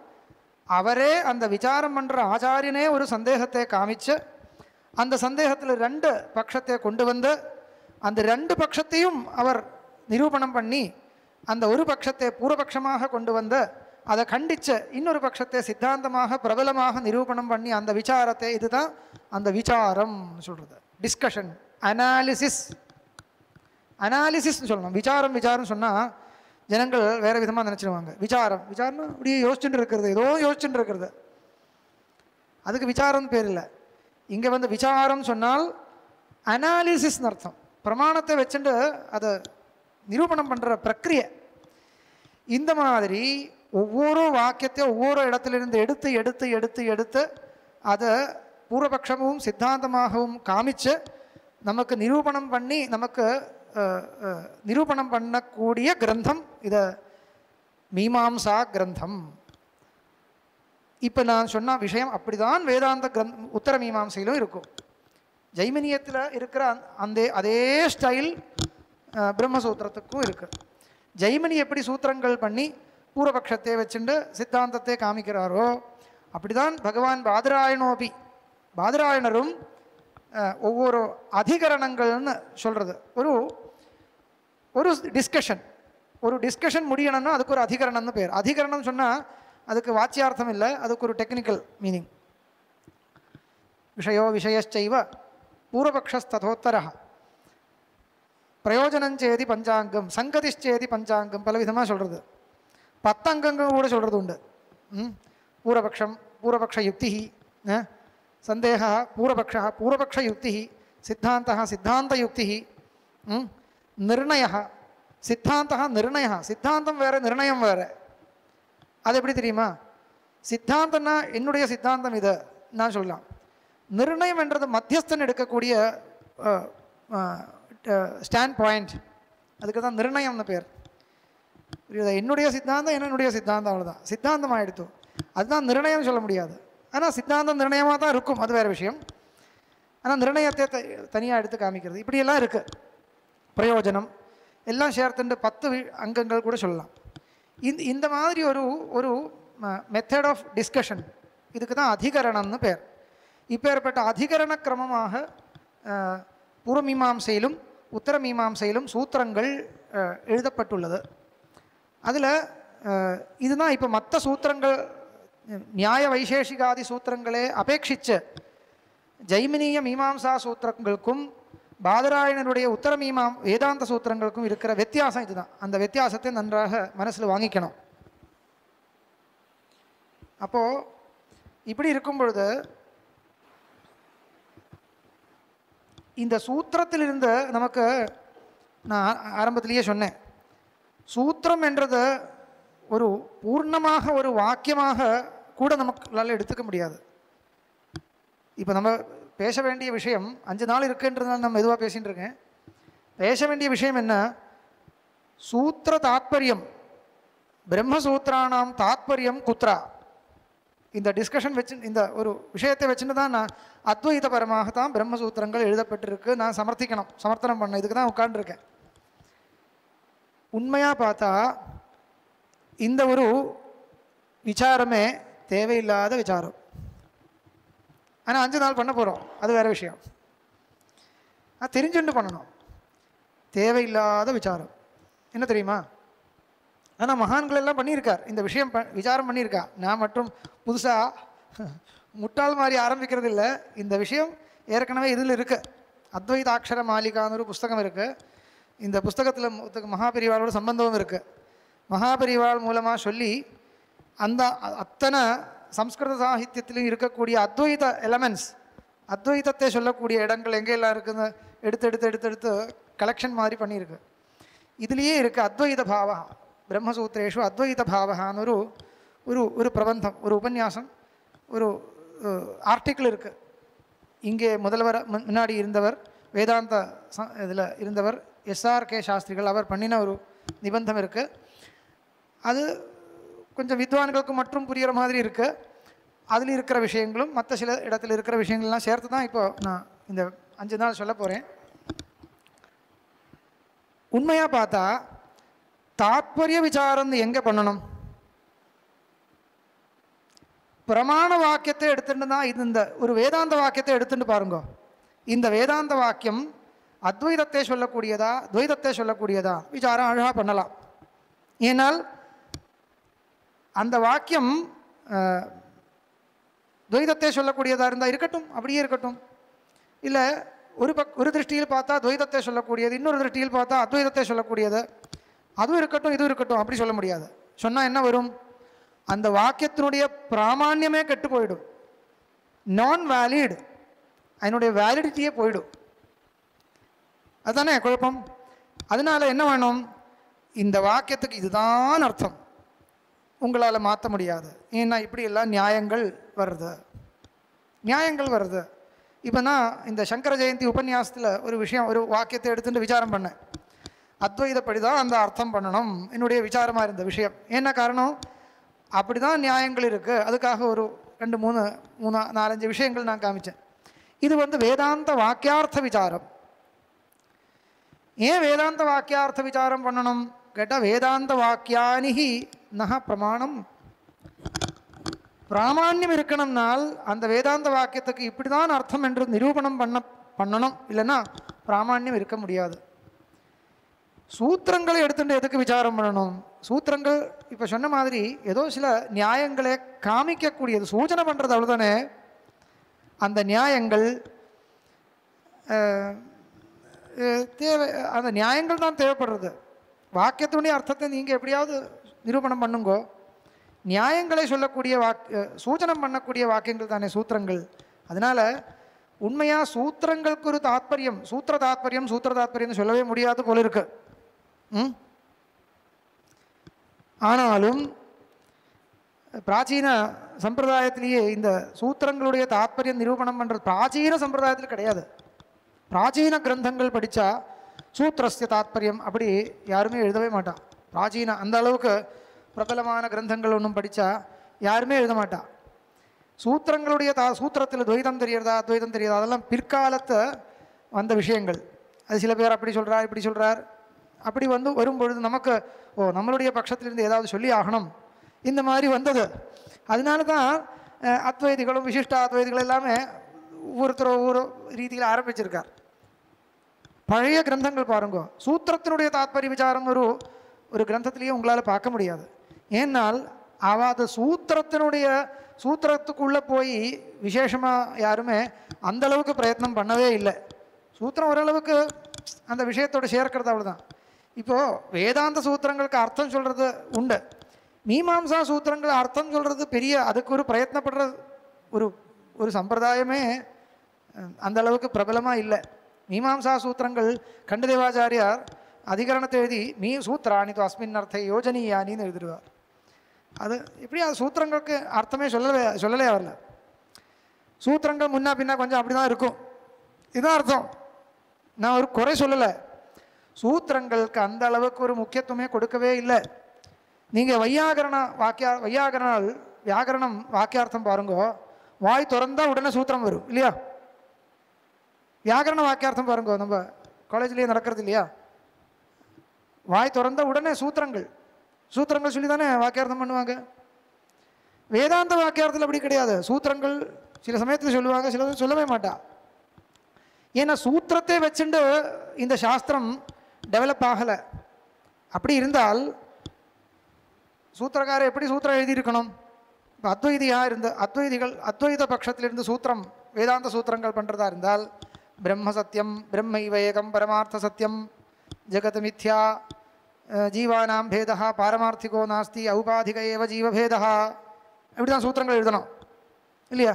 அவரே அந்த விசாரம் பண்ணுற ஆச்சாரியனே ஒரு சந்தேகத்தை காமிச்சு அந்த சந்தேகத்தில் 2 பட்சத்தை கொண்டு வந்து அந்த 2 பட்சத்தையும் அவர் நிரூபணம் பண்ணி அந்த ஒரு பட்சத்தை பூர்வபக்ஷமாக கொண்டு வந்து அதை கண்டித்து இன்னொரு பட்சத்தை சித்தாந்தமாக பிரபலமாக நிரூபணம் பண்ணி அந்த விசாரத்தை, இதுதான் அந்த விசாரம் சொல்கிறது. டிஸ்கஷன், அனாலிசிஸ்ன்னு சொல்லணும். விசாரம் சொன்னால் ஜனங்கள் வேறு விதமாக நினச்சிடுவாங்க. விசாரம்னா அப்படியே யோசிச்சுட்டு இருக்கிறது, ஏதோ யோசிச்சுட்டு இருக்கிறது, அதுக்கு விசாரம் பேர் இல்லை. இங்கே வந்து விசாரம் சொன்னால் அனாலிசிஸ்ன்னு அர்த்தம். பிரமாணத்தை வச்சுட்டு அதை நிரூபணம் பண்ணுற பிரக்ரியை. இந்த மாதிரி ஒவ்வொரு வாக்கியத்தை ஒவ்வொரு இடத்துலேருந்து எடுத்து எடுத்து எடுத்து எடுத்து அதை பூர்வபக்ஷமும் சித்தாந்தமாகவும் காமிச்சு நமக்கு நிரூபணம் பண்ணி நமக்கு நிரூபணம் பண்ணக்கூடிய கிரந்தம் இதை மீமாம்சா கிரந்தம். இப்போ நான் சொன்ன விஷயம் அப்படிதான் வேதாந்த உத்தர மீமாம்சையிலும் இருக்கும். ஜைமினியத்தில் இருக்கிற அதே ஸ்டைல் பிரம்மசூத்திரத்துக்கும் இருக்குது. ஜைமினி எப்படி சூத்திரங்கள் பண்ணி பூர்வபக்ஷத்தை வச்சுட்டு சித்தாந்தத்தை காமிக்கிறாரோ அப்படிதான் பகவான் பாதராயணரும் ஒவ்வொரு அதிகரணங்கள்னு சொல்கிறது. ஒரு ஒரு டிஸ்கஷன் முடியணும்னா அதுக்கு ஒரு அதிகரணம்னு பேர். அதிகரணம் சொன்னால் அதுக்கு வாச்சியார்த்தம் இல்லை, அதுக்கு ஒரு டெக்னிக்கல் மீனிங். விஷயோ விஷயச்சைவ பூர்வபக்ஷஸ்ததோத்தரः பிரயோஜனஞ்சேதி பஞ்சாங்கம் சங்கதிச்சேதி பஞ்சாங்கம் பல விதமாக சொல்கிறது. 10 அங்கங்கள் கூட சொல்கிறது உண்டு. பூர்வபக்ஷ யுக்தி, சந்தேக பூர்வபக்ஷ யுக்தி, சித்தாந்த யுக்தி, நிர்ணய சித்தாந்தம் வேறு நிர்ணயம் வேறு. அது எப்படி தெரியுமா? சித்தாந்தம்னா என்னுடைய சித்தாந்தம் இதை நான் சொல்லலாம். நிர்ணயம் என்றது மத்தியஸ்தன் எடுக்கக்கூடிய ஸ்டாண்ட் பாயிண்ட், அதுக்கு தான் நிர்ணயம்னு பேர். என்னுடைய சித்தாந்தம் என்னுடைய சித்தாந்தம், அவ்வளோதான். சித்தாந்தம் ஆகிடுத்து, அதுதான் நிர்ணயம் சொல்ல முடியாது. ஆனால் சித்தாந்தம் நிர்ணயமாக தான் இருக்கும், அது வேறு விஷயம். ஆனால் நிர்ணயத்தை தனியாக எடுத்து காமிக்கிறது இப்படியெல்லாம் இருக்குது. பிரயோஜனம் எல்லாம் சேர்த்துட்டு 10 அங்கங்கள் கூட சொல்லலாம். இந்த மாதிரி ஒரு மெத்தட் ஆஃப் டிஸ்கஷன், இதுக்கு தான் அதிகரணம்னு பேர். இப்பேற்பட்ட அதிகரண கிரமமாக பூர்வமீமாம்சையிலும் உத்தரமீமாம்சையிலும் சூத்திரங்கள் எழுதப்பட்டுள்ளது. அதில் இதுதான் இப்போ மற்ற சூத்திரங்கள் நியாய வைசேஷிகாதி சூத்திரங்களே அபேட்சித்து ஜைமினிய மீமாம்சா சூத்திரங்களுக்கும் பாதராயணனுடைய வேதாந்த சூத்திரங்களுக்கும் இருக்கிற வித்தியாசம் இதுதான். அந்த வித்தியாசத்தை நன்றாக மனசில் வாங்கிக்கணும். அப்போது இப்படி இருக்கும் பொழுது இந்த சூத்திரத்திலிருந்து நமக்கு நான் ஆரம்பத்திலேயே சொன்னேன், சூத்திரம் என்றது ஒரு பூர்ணமாக ஒரு வாக்கியமாக கூட நமக்கு எடுத்துக்க முடியாது. இப்போ நம்ம பேச வேண்டிய விஷயம் 5 நாள் இருக்குன்றதுனால நம்ம மெதுவாக பேசிகிட்டு இருக்கேன். பேச வேண்டிய விஷயம் என்ன? சூத்திர தாத்பரியம், பிரம்மசூத்திரானாம் தாத்பரியம் குத்ரா. இந்த டிஸ்கஷன் இந்த ஒரு விஷயத்தை வச்சுன்னு தான் நான் அத்வைதபரமாக தான் பிரம்மசூத்திரங்கள் எழுதப்பட்டிருக்கு நான் சமர்த்தனம் பண்ண, இதுக்கு தான் உட்காண்டிருக்கேன். உண்மையாக பார்த்தா இந்த ஒரு விசாரமே தேவையில்லாத விசாரம். ஆனால் 5 நாள் பண்ண போகிறோம், அது வேறு விஷயம். தெரிஞ்சுட்டு பண்ணணும். தேவையில்லாத விசாரம் என்ன தெரியுமா? ஆனால் மகான்கள் எல்லாம் பண்ணியிருக்கார், இந்த விஷயம் விசாரம் பண்ணியிருக்கா. நான் மட்டும் புதுசாக முட்டாள் மாதிரி ஆரம்பிக்கிறது இல்லை. இந்த விஷயம் ஏற்கனவே இதில் இருக்குது. அத்வைதாட்சர மாலிகான்னு ஒரு புஸ்தகம் இருக்குது. இந்த புஸ்தகத்தில் மகாபெரிவாளோட சம்பந்தமும் இருக்குது. மகாபெரிவாள் மூலமாக சொல்லி அந்த அத்தனை சம்ஸ்கிருத சாகித்யத்திலும் இருக்கக்கூடிய அத்வைத எலமெண்ட்ஸ், அத்வைதத்தை சொல்லக்கூடிய இடங்கள் எங்கெல்லாம் இருக்குன்னு எடுத்து கலெக்ஷன் மாதிரி பண்ணியிருக்கு. இதுலேயே இருக்குது அத்வைத பாவா, பிரம்மசூத்திரேஷு அத்வைத பாவகான்னு ஒரு பிரபந்தம், ஒரு உபன்யாசம், ஒரு ஆர்டிக்கிள் இருக்குது. இங்கே முதல்வர் முன்னாடி இருந்தவர், வேதாந்த இதில் இருந்தவர் SRK சாஸ்திரிகள், அவர் பண்ணின ஒரு நிபந்தம் இருக்குது. அது கொஞ்சம் வித்வான்களுக்கு மற்றும் புரிகிற மாதிரி இருக்குது. அதில் இருக்கிற விஷயங்களும் மற்ற சில இடத்துல இருக்கிற விஷயங்கள்லாம் சேர்த்து தான் இப்போ நான் இந்த 5 நாள் சொல்ல போகிறேன். உண்மையாக பார்த்தா தாத்பரிய விசாரம் எங்கே பண்ணணும்? பிரமாண வாக்கியத்தை எடுத்துட்டு தான் இந்த ஒரு வேதாந்த வாக்கியத்தை எடுத்துட்டு பாருங்க. இந்த வேதாந்த வாக்கியம் அத்வைதத்தை சொல்லக்கூடியதா துவைதத்தை சொல்லக்கூடியதா விசாரம் அழகாக பண்ணலாம். ஏனால் அந்த வாக்கியம் துவைதத்தை சொல்லக்கூடியதாக இருந்தால் இருக்கட்டும், அப்படியே இருக்கட்டும். இல்லை ஒரு திருஷ்டியில் பார்த்தா துவைதத்தை சொல்லக்கூடியது, இன்னொரு திருஷ்டியில் பார்த்தா அத்வைதத்தை சொல்லக்கூடியது, அதுவும் இருக்கட்டும் இதுவும் இருக்கட்டும் அப்படி சொல்ல முடியாது. சொன்னால் என்ன வரும்? அந்த வாக்கியத்தினுடைய பிராமான்யமே கெட்டு போயிடும், நான் வேலிட், அதனுடைய வேலிடிட்டியே போயிடும். அதுதானே குழப்பம். அதனால என்ன வேணும்? இந்த வாக்கியத்துக்கு இதுதான் அர்த்தம், உங்களால் மாற்ற முடியாது. ஏன்னா இப்படி எல்லாம் நியாயங்கள் வருது. இப்போ நான் இந்த சங்கர ஜெயந்தி உபன்யாசத்தில் ஒரு விஷயம், ஒரு வாக்கியத்தை எடுத்துட்டு விசாரம் பண்ணேன். அத்வைதப்படி தான் அந்த அர்த்தம் பண்ணணும் என்னுடைய விசாரமாக இருந்த விஷயம். என்ன காரணம்? அப்படி தான் நியாயங்கள் இருக்குது. அதுக்காக ஒரு 2 3 4 5 விஷயங்கள் நான் காமிச்சேன். இது வேதாந்த வாக்கியார்த்த விசாரம். ஏன் வேதாந்த வாக்கியார்த்த விசாரம் பண்ணணும் கேட்டால், வேதாந்த வாக்கியானிஹி நஹ பிரமாணம். பிராமான்யம் இருக்கணும்னால் அந்த வேதாந்த வாக்கியத்துக்கு இப்படி தான் அர்த்தம் என்று நிரூபணம் பண்ணணும், இல்லைன்னா பிராமாண்யம் இருக்க முடியாது. சூத்திரங்களை எடுத்துட்டு எதுக்கு விசாரம் பண்ணணும்? சூத்திரங்கள் இப்போ சொன்ன மாதிரி ஏதோ சில நியாயங்களை காமிக்கக்கூடியது, சூச்சனை பண்ணுறது அவ்வளோதானே. அந்த நியாயங்கள் தேவை, அந்த நியாயங்கள் தான் தேவைப்படுறது. வாக்கியத்துடைய அர்த்தத்தை நீங்கள் எப்படியாவது நிரூபணம் பண்ணுங்கோ. நியாயங்களை சொல்லக்கூடிய சூச்சனம் பண்ணக்கூடிய வாக்கியங்கள் தானே சூத்திரங்கள். அதனால் உண்மையாக சூத்திரங்களுக்கு ஒரு தாத்பரியம், சூத்திர தாத்பரியம்னு சொல்லவே முடியாது போல இருக்கு. ஆனாலும் பிராச்சீன சம்பிரதாயத்திலேயே இந்த சூத்திரங்களுடைய தாத்பரியம் நிரூபணம் பண்ணுறது பிராச்சீன சம்பிரதாயத்தில் கிடையாது. பிராச்சீன கிரந்தங்கள் படித்தா சூத்திரஸ்ய தாத்பரியம் அப்படி யாருமே எழுதவே மாட்டான். பிராச்சீன அந்த அளவுக்கு பிரபலமான கிரந்தங்கள் ஒன்றும் படித்தா யாருமே எழுத மாட்டான். சூத்திரங்களுடைய சூத்திரத்தில் துவைதம் தெரியறதா அத்வைதம் தெரியாதா அதெல்லாம் பிற்காலத்தை வந்த விஷயங்கள். அது சில பேர் அப்படி சொல்கிறார் இப்படி சொல்கிறார். அப்படி வரும்பொழுது நமக்கு நம்மளுடைய பட்சத்திலிருந்து ஏதாவது சொல்லி ஆகணும் இந்த மாதிரி வந்தது. அதனால தான் அத்வைதிகளும் விசிஷ்டாத்வைதிகள் எல்லாமே ஒவ்வொருத்தர் ஒவ்வொரு ரீதியில் ஆரம்பிச்சிருக்கார். பழைய கிரந்தங்கள் பாருங்க, சூத்திரத்தினுடைய தாத்பரிய விசாரம் ஒரு கிரந்தத்திலேயே உங்களால் பார்க்க முடியாது. ஏன்னால் அவாத சூத்திரத்துக்குள்ளே போய் விசேஷமாக யாருமே அந்தளவுக்கு பிரயத்னம் பண்ணவே இல்லை. சூத்திரம் ஓரளவுக்கு அந்த விஷயத்தோடு சேர்க்கிறது அவ்வளோதான். இப்போது வேதாந்த சூத்திரங்களுக்கு அர்த்தம் சொல்கிறது உண்டு, மீமாம்சா சூத்திரங்கள் அர்த்தம் சொல்கிறது பெரிய அதுக்கு ஒரு பிரயத்னப்படுற ஒரு சம்பிரதாயமே அந்த அளவுக்கு பிரபலமாக இல்லை. மீமாம்சா சூத்திரங்கள் கண்டதேவாச்சாரியார் அதிகரணத்தை எழுதி சூத்திராணி தோ அஸ்மின் அர்த்த யோஜனீயானின்னு எழுதிடுவார். அது எப்படி அது சூத்திரங்களுக்கு அர்த்தமே சொல்லலே வரல. சூத்திரங்கள் முன்னா பின்னா கொஞ்சம் அப்படி தான் இருக்கும், இதுதான் அர்த்தம். நான் ஒரு குறை சொல்லலை, சூத்திரங்களுக்கு அந்த அளவுக்கு ஒரு முக்கியத்துவமே கொடுக்கவே இல்லை. நீங்கள் வியாகரணம் வாக்கியார்த்தம் பாருங்க, வாய் திறந்தா உடனே சூத்திரம் வரும் இல்லையா? வியாகரண வாக்கியார்த்தம் பாருங்க, நம்ம காலேஜ்லேயே நடக்கிறது இல்லையா? வாய் திறந்த உடனே சூத்திரங்கள் சொல்லி தானே வாக்கியார்த்தம் பண்ணுவாங்க. வேதாந்த வாக்கியார்த்தத்தில் அப்படி கிடையாது. சூத்திரங்கள் சில சமயத்தில் சொல்லுவாங்க, சில சொல்லவே மாட்டா. ஏன்னா சூத்திரத்தை வச்சுட்டு இந்த சாஸ்திரம் டெவலப் ஆகலை. அப்படி இருந்தால் சூத்திரக்காரர் எப்படி சூத்திரம் எழுதியிருக்கணும்? இப்போ அத்வைத பட்சத்திலிருந்து சூத்திரம் வேதாந்த சூத்திரங்கள் பண்ணுறதா இருந்தால் பிரம்ம சத்தியம் பிரம்மைவ ஏகம் பரமார்த்த சத்தியம் ஜெகத் மித்யா ஜீவானாம் பேதா பாரமார்த்திகோ நாஸ்தி ஔபாதிக ஏவ ஜீவபேதா இப்படி தான் சூத்திரங்கள் எழுதணும் இல்லையா?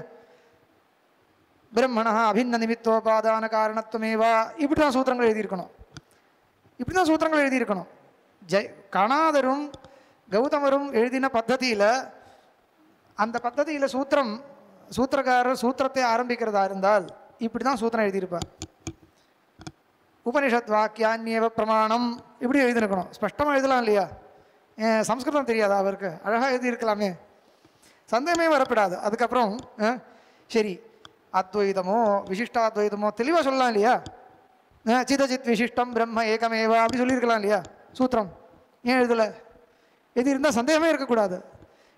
பிரம்மணா அபின்ன நிமித்தோபாதான காரணத்துவமேவா இப்படி தான் சூத்திரங்கள் எழுதியிருக்கணும். கணாதரும் கௌதமரும் எழுதின பத்ததியில் அந்த பத்ததியில் சூத்திரக்காரர் சூத்திரத்தை ஆரம்பிக்கிறதா இருந்தால் இப்படி தான் சூத்திரம் எழுதியிருப்பார். உபனிஷத் வாக்கியான்யேவ பிரமாணம் இப்படி எழுதியிருக்கணும். ஸ்பஷ்டமாக எழுதலாம் இல்லையா? சம்ஸ்கிருதம் தெரியாதா அவருக்கு? அழகாக எழுதியிருக்கலாமே, சந்தேகமே வரப்படாது. அதுக்கப்புறம் சரி அத்வைதமோ விசிஷ்டாத்வைதமோ தெளிவாக சொல்லலாம் இல்லையா? சிதஜித் விசிஷ்டம் பிரம்ம ஏகமேவா அப்படி சொல்லியிருக்கலாம் இல்லையா? சூத்திரம் ஏன் எழுதலை? எது இருந்தால் சந்தேகமே இருக்கக்கூடாது.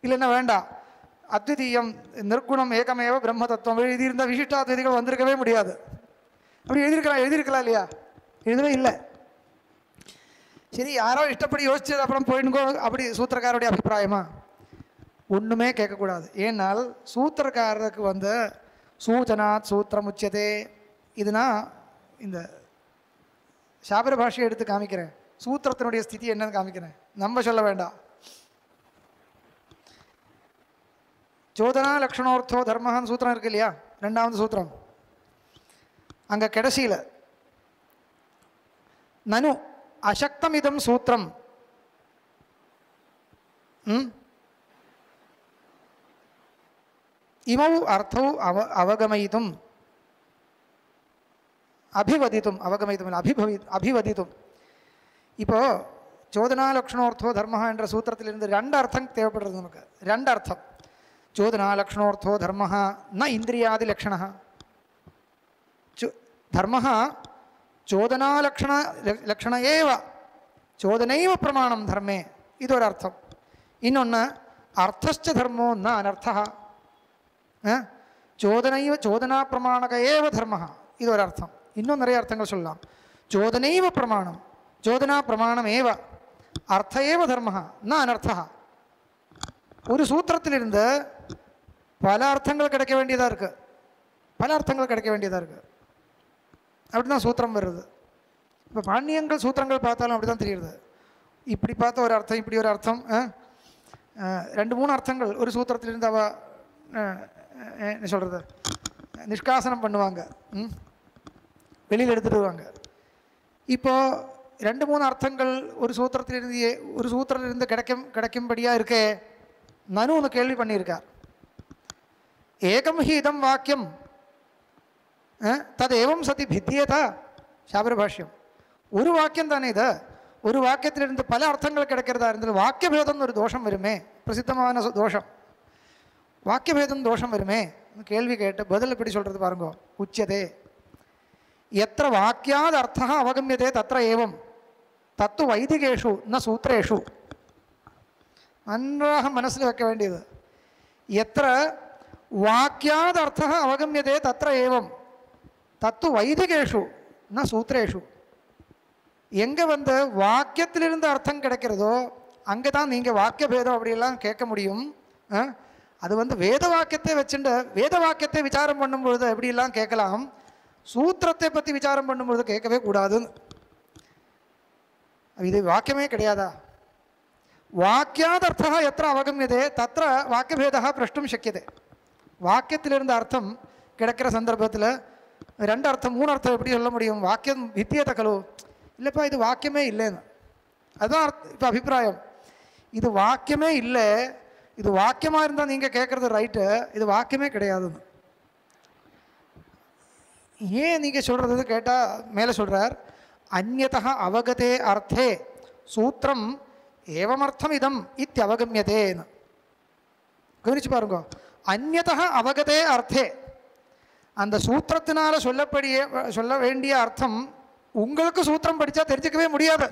இல்லைன்னா வேண்டாம், அத்விதீயம் நிர்குணம் ஏகமேவ பிரம்ம தத்துவம் எழுதியிருந்தால் விசிஷ்டாத்வைதிகள் வந்திருக்கவே முடியாது. அப்படி எழுதியிருக்கலாம் இல்லையா? எழுதவே இல்லை. சரி, யாரோ இஷ்டப்படி யோசிச்சது அப்புறம் போயிடுங்கோ அப்படி சூத்திரக்காரருடைய அபிப்பிராயமா? ஒன்றுமே கேட்கக்கூடாது. ஏன்னால் சூத்திரக்காரருக்கு சூச்சனாத் சூத்திரம் உச்சதே. இதுனா இந்த சாபர பாஷையை எடுத்து காமிக்கிறேன், சூத்திரத்தினுடைய ஸ்திதி என்னன்னு காமிக்கிறேன், நம்ம சொல்ல வேண்டாம். சோதனா லக்ஷணோர்த்தோ தர்மஹான்னு சூத்திரம் இருக்கு இல்லையா? 2வது சூத்திரம். அங்கே கடைசியில் நனு அசக்தமிதம் சூத்திரம் இமௌ அர்த்தௌ அவகமயித்தும் அபிவதித்தும். இப்போ சோதனா லக்ஷணோர்த்தோ தர்மஹா என்ற சூத்திரத்திலிருந்து 2 அர்த்தம் தேவைப்படுறது நமக்கு. 2 அர்த்தம். சோதனா லக்ஷணோர்த்தோ தர்மஹா ந இந்திரியாதி லக்ஷணः. தர்மः சோதனா லக்ஷண ஏவ சோதனைவ பிரமாணம் தர்மே, இது ஒரு அர்த்தம். இன்னொன்று அர்த்தஸ்ச தர்மோ ந அனர்த்தः. சோதனா பிரமாணக ஏவ தர்மः, இது ஒரு அர்த்தம். இன்னும் நிறைய அர்த்தங்கள் சொல்லலாம். ஜோதனைவ பிரமாணம், ஜோதனா பிரமாணம் ஏவ அர்த்த ஏவ தர்ம ந அனர்த்தா. ஒரு சூத்திரத்திலிருந்து பல அர்த்தங்கள் கிடைக்க வேண்டியதாக இருக்குது, பல அர்த்தங்கள் கிடைக்க வேண்டியதாக இருக்குது. அப்படி தான் சூத்திரம் வருது. இப்போ பாண்டியங்கள் சூத்திரங்கள் பார்த்தாலும் அப்படி தான் தெரியுது. இப்படி பார்த்தா ஒரு அர்த்தம், இப்படி ஒரு அர்த்தம், 2-3 அர்த்தங்கள் ஒரு சூத்திரத்திலிருந்து அவ என்ன சொல்கிறது நிஷ்காசனம் பண்ணுவாங்க, வெளியில் எடுத்துகிட்டு வருவாங்க. இப்போது 2-3 அர்த்தங்கள் ஒரு சூத்திரத்திலிருந்து கிடைக்கும்படியாக இருக்கே. நனு ஒன்று கேள்வி பண்ணியிருக்கார். ஏகம் ஹி இதம் வாக்கியம் தது ஏவம் சதி பித்தியதா சாபர பாஷ்யம். ஒரு வாக்கியம் தானே இது, ஒரு வாக்கியத்திலிருந்து பல அர்த்தங்கள் கிடைக்கிறதா இருந்தால் வாக்கியபேதம் ஒரு தோஷம் வருமே, பிரசித்தமான தோஷம், வாக்கியபேதம் தோஷம் வருமே. கேள்வி கேட்டு பதில் எப்படி சொல்கிறது பாருங்க. உச்சதே எத்திர வாக்கியாத் அர்த்தா அவகமியதே தத்திர ஏவம் தத்து வைதிகேஷு ந சூத்திரேஷு. நன்றாக மனசில் வைக்க வேண்டியது. எத்திர வாக்கியாத் அர்த்தா அவகமியதே தத்திர ஏவம் தத்து வைதிகேஷு ந சூத்திரேஷு. எங்கே வாக்கியத்திலிருந்து அர்த்தம் கிடைக்கிறதோ அங்கே தான் நீங்கள் வாக்கிய பேதம் அப்படியெல்லாம் கேட்க முடியும். அது வேத வாக்கியத்தை வச்சுட்டு வேத வாக்கியத்தை விசாரம் பண்ணும்பொழுது எப்படிலாம் கேட்கலாம், சூத்திரத்தை பற்றி விசாரம் பண்ணும்பொழுது கேட்கவே கூடாதுன்னு. இது வாக்கியமே கிடையாதா? வாக்கியாதர்த்தா எத்திர அவகமியதே தத்திர வாக்கியபேதா பிரஷ்டும் சக்கியதே. வாக்கியத்திலிருந்து அர்த்தம் கிடைக்கிற சந்தர்ப்பத்தில் 2 அர்த்தம் 3 அர்த்தம் எப்படி சொல்ல முடியும்? வாக்கியம் வித்தியத கலு, இல்லைப்பா இது வாக்கியமே இல்லைன்னு. அதுதான் இப்போ அபிப்பிராயம். இது வாக்கியமே இல்லை, இது வாக்கியமாக இருந்தால் நீங்கள் கேட்குறது ரைட்டு, இது வாக்கியமே கிடையாதுன்னு. ஏன் நீங்கள் சொல்கிறது கேட்டால் மேலே சொல்கிறார், அந்யதா அவகதே அர்த்தே சூத்திரம் ஏவமர்த்தம் இதம் இத்தியவகமியதேன்னு. கவனிச்சு பாருங்க. அந்யதா அவகதே அர்த்தே, அந்த சூத்திரத்தினால சொல்ல வேண்டிய அர்த்தம் உங்களுக்கு சூத்திரம் படித்தா தெரிஞ்சுக்கவே முடியாது.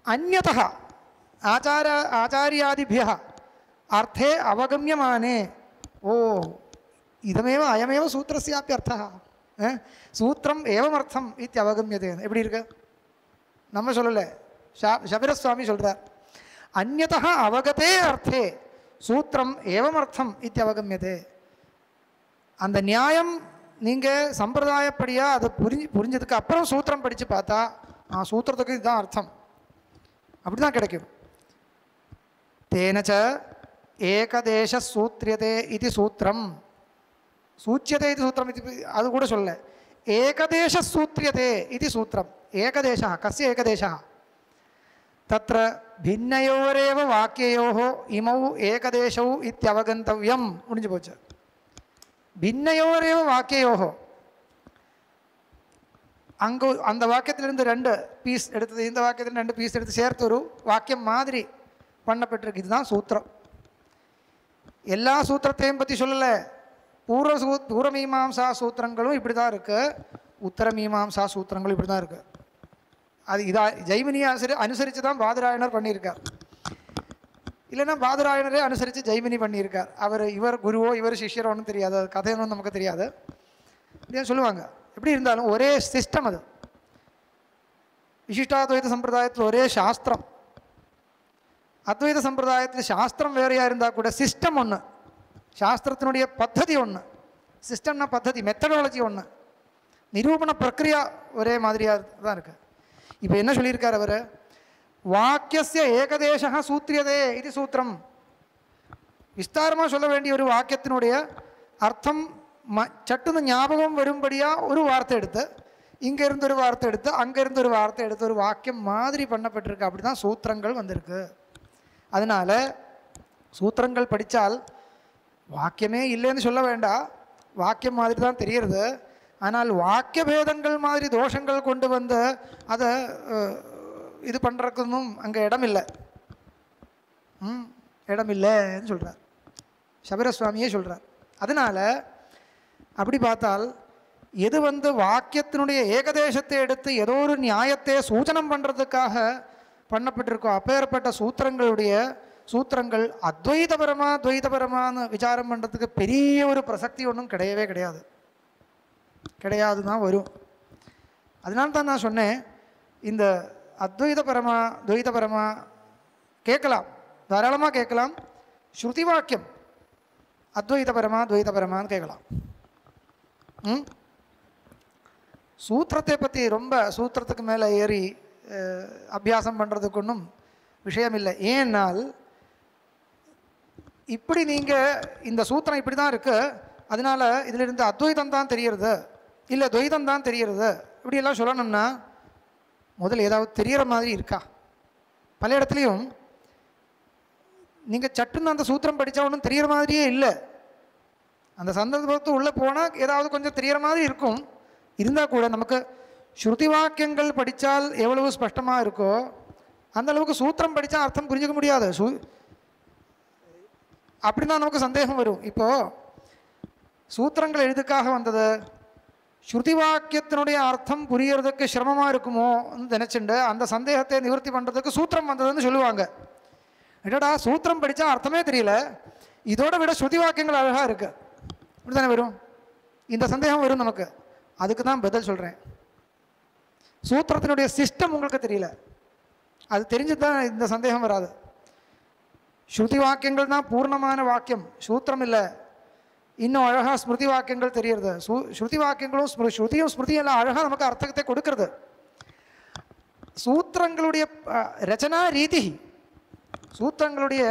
அந்யதா ஆச்சாரியாதிபியா அர்த்தே அவகமியமானே. ஓ இதமேவ அயமேவ சூத்திரஸ்யாப்பி அர்த்தா சூத்திரம் ஏவமர்த்தம் இத்தியவகமியதே. எப்படி இருக்கு? நம்ம சொல்லலை, சபரசுவாமி சொல்கிறார். அந்யதா அவகதே அர்த்தே சூத்திரம் ஏவமர்த்தம் இத்தியவகமியதே. அந்த நியாயம் நீங்கள் சம்பிரதாயப்படியாக அதை புரிஞ்சதுக்கு அப்புறம் சூத்திரம் படித்து பார்த்தா சூத்திரத்துக்கு இதுதான் அர்த்தம், அப்படி தான் கிடைக்கும். தேனச்ச ஏகதேச சூத்ரியதே இது சூத்திரம், சூச்சியதே இது சூத்திரம், இது அது கூட சொல்ல. ஏகதேச சூத்ரியதே இது சூத்திரம். ஏகதேச கஸ்ய ஏகதேச தத்ர பின்னயோரேவ வாக்கியயோஹோ இமௌ ஏகதேசௌ இத்தியவகந்தவ்யம். முடிஞ்சு போச்சு. பின்னயோரேவ வாக்கியயோஹோ, அங்கே அந்த வாக்கியத்திலிருந்து 2 பீஸ் எடுத்தது, இந்த வாக்கியத்தில் 2 பீஸ் எடுத்து சேர்த்து ஒரு வாக்கியம் மாதிரி பண்ணப்பட்டிருக்கு. இதுதான் சூத்திரம். எல்லா சூத்திரத்தையும் பற்றி சொல்லலை. பூர்வமீமாம்சா சூத்திரங்களும் இப்படி தான் இருக்குது, உத்தரமீமாம்சா சூத்திரங்களும் இப்படி தான் இருக்குது. அது ஜெய்மினியை அனுசரித்து தான் பாதராயணர் பண்ணியிருக்கார். இல்லைன்னா பாதராயணரே அனுசரித்து ஜெய்மினி பண்ணியிருக்கார். இவர் குருவோ இவர் சிஷ்யரோ ஒன்றும் தெரியாது, அது கதையொன்றும் நமக்கு தெரியாது, இப்படின்னு சொல்லுவாங்க. எப்படி இருந்தாலும் ஒரே சிஸ்டம். அது விசிஷ்டாத்வைத சம்பிரதாயத்தில் ஒரே சாஸ்திரம், அத்வைத சம்பிரதாயத்தில் சாஸ்திரம் வேறையாக இருந்தால் கூட சிஸ்டம் ஒன்று, சாஸ்திரத்தினுடைய பத்ததி ஒன்று, சிஸ்டம்னா பத்ததி மெத்தடாலஜி ஒன்று, நிரூபண பிரக்ரியா ஒரே மாதிரியாக தான் இருக்குது. இப்போ என்ன சொல்லியிருக்கார் அவர்? வாக்கியஸ்ய ஏகதேச சூத்ரியதே இது சூத்திரம். விஸ்தாரமாக சொல்ல வேண்டிய ஒரு வாக்கியத்தினுடைய அர்த்தம் சட்டுன்னு ஞாபகம் வரும்படியாக ஒரு வார்த்தை எடுத்து, இங்கேருந்து ஒரு வார்த்தை எடுத்து, அங்கேருந்து ஒரு வார்த்தை எடுத்து, ஒரு வாக்கியம் மாதிரி பண்ணப்பட்டிருக்கு. அப்படி தான் சூத்திரங்கள் வந்திருக்கு. அதனால் சூத்திரங்கள் படித்தால் வாக்கியமே இல்லைன்னு சொல்ல வேண்டாம், வாக்கியம் மாதிரி தான் தெரிகிறது. ஆனால் வாக்கிய பேதங்கள் மாதிரி தோஷங்கள் கொண்டு வந்து அதை இது பண்ணுறதுக்கும் அங்கே இடமில்லை, இடமில்லைன்னு சொல்கிறார் சபரசுவாமியே சொல்கிறார். அதனால் அப்படி பார்த்தால் எது வாக்கியத்தினுடைய ஏகதேசத்தை எடுத்து ஏதோ ஒரு நியாயத்தை சூச்சனம் பண்ணுறதுக்காக பண்ணப்பட்டிருக்கோ அப்பேற்பட்ட சூத்திரங்கள் துவைதபரமானு விசாரம் பண்ணுறதுக்கு பெரிய ஒரு பிரசக்தி ஒன்றும் கிடையவே கிடையாது. கிடையாது தான் வரும். அதனால தான் நான் சொன்னேன், இந்த அத்வைத பரமா துவைத பரமா கேட்கலாம், தாராளமாக கேட்கலாம். ஸ்ருதி வாக்கியம் அத்வைத பரமா துவைத பரமான்னு கேட்கலாம். சூத்திரத்தை பற்றி ரொம்ப சூத்திரத்துக்கு மேலே ஏறி அபியாசம் பண்ணுறதுக்கு ஒன்றும் விஷயம் இல்லை. ஏன்னால் இப்படி நீங்கள் இந்த சூத்திரம் இப்படி தான் இருக்குது, அதனால் இதிலிருந்து அத்வைதம் தான் தெரிகிறது, இல்லை துவைதம் தான் தெரிகிறது, இப்படியெல்லாம் சொல்லணும்னா முதல்ல ஏதாவது தெரிகிற மாதிரி இருக்கா? பல இடத்துலையும் நீங்கள் சட்டுன்னு அந்த சூத்திரம் படித்தா ஒன்றும் தெரிகிற மாதிரியே இல்லை. அந்த சந்தர்ப்பத்து உள்ளே போனால் ஏதாவது கொஞ்சம் தெரிகிற மாதிரி இருக்கும். இருந்தால் கூட நமக்கு ஸ்ருதி வாக்கியங்கள் படித்தால் எவ்வளவு ஸ்பஷ்டமாக இருக்கோ அந்த அளவுக்கு சூத்திரம் படித்தா அர்த்தம் புரிஞ்சுக்க முடியாது. அப்படி தான் நமக்கு சந்தேகம் வரும். இப்போது சூத்திரங்கள் எதுக்காக வந்தது? ஸ்ருதி வாக்கியத்தினுடைய அர்த்தம் புரியறதுக்கு சிரமமாக இருக்குமோன்னு நினச்சிண்டு அந்த சந்தேகத்தை நிவர்த்தி பண்ணுறதுக்கு சூத்திரம் வந்ததுன்னு சொல்லுவாங்க. என்னடா சூத்திரம் படித்தா அர்த்தமே தெரியல, இதோட விட ஸ்ருதி வாக்கியங்கள் அழகாக இருக்குது, இப்படி தானே வரும், இந்த சந்தேகம் வரும் நமக்கு. அதுக்கு தான் பதில் சொல்கிறேன். சூத்திரத்தினுடைய சிஸ்டம் உங்களுக்கு தெரியல, அது தெரிஞ்சு தான் இந்த சந்தேகம் வராது. ஸ்ருதி வாக்கியங்கள் தான் பூர்ணமான வாக்கியம், சூத்திரம் இல்லை. இன்னும் அழகாக ஸ்மிருதி வாக்கியங்கள் தெரியுறது. ஸ்ருதி வாக்கியங்களும் ஸ்ருதியும் ஸ்மிருதியும் எல்லாம் அழகாக நமக்கு அர்த்தத்தை கொடுக்கறது. சூத்திரங்களுடைய ரச்சனா ரீதி, சூத்திரங்களுடைய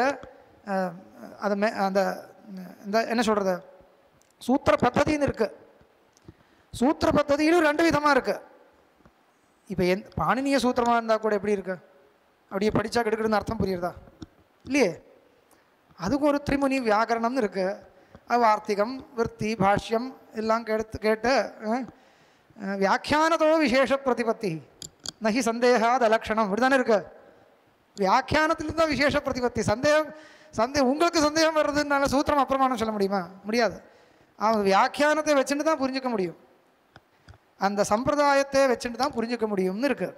அந்த இந்த என்ன சொல்கிறது, சூத்திர பத்ததின்னு இருக்குது. சூத்திர பத்ததியிலும் ரெண்டு விதமாக இருக்குது. இப்போ பாணினிய சூத்திரமாக இருந்தால் கூட எப்படி இருக்குது, அப்படியே படித்தா கெடுக்கிறதுன்னு அர்த்தம் புரியுறதா இல்லையே? அதுக்கு ஒரு திரிமுனி வியாக்கரணம்னு இருக்குது. அது வார்த்திகம் விற்பி பாஷ்யம் எல்லாம் கேட்டு வியாக்கியானதோ விசேஷ பிரதிபத்தி நகி சந்தேகாத் அலக்ஷணம், இப்படி தானே இருக்குது. வியாக்கியானத்திலிருந்து தான் விசேஷ பிரதிபத்தி. சந்தேகம் உங்களுக்கு சந்தேகம் வர்றதுனால சூத்திரம் அப்பிரமாணம் சொல்ல முடியுமா? முடியாது. அவன் வியாக்கியானத்தை வச்சுட்டு தான் புரிஞ்சிக்க முடியும், அந்த சம்பிரதாயத்தை வச்சுட்டு தான் புரிஞ்சிக்க முடியும்னு இருக்கு.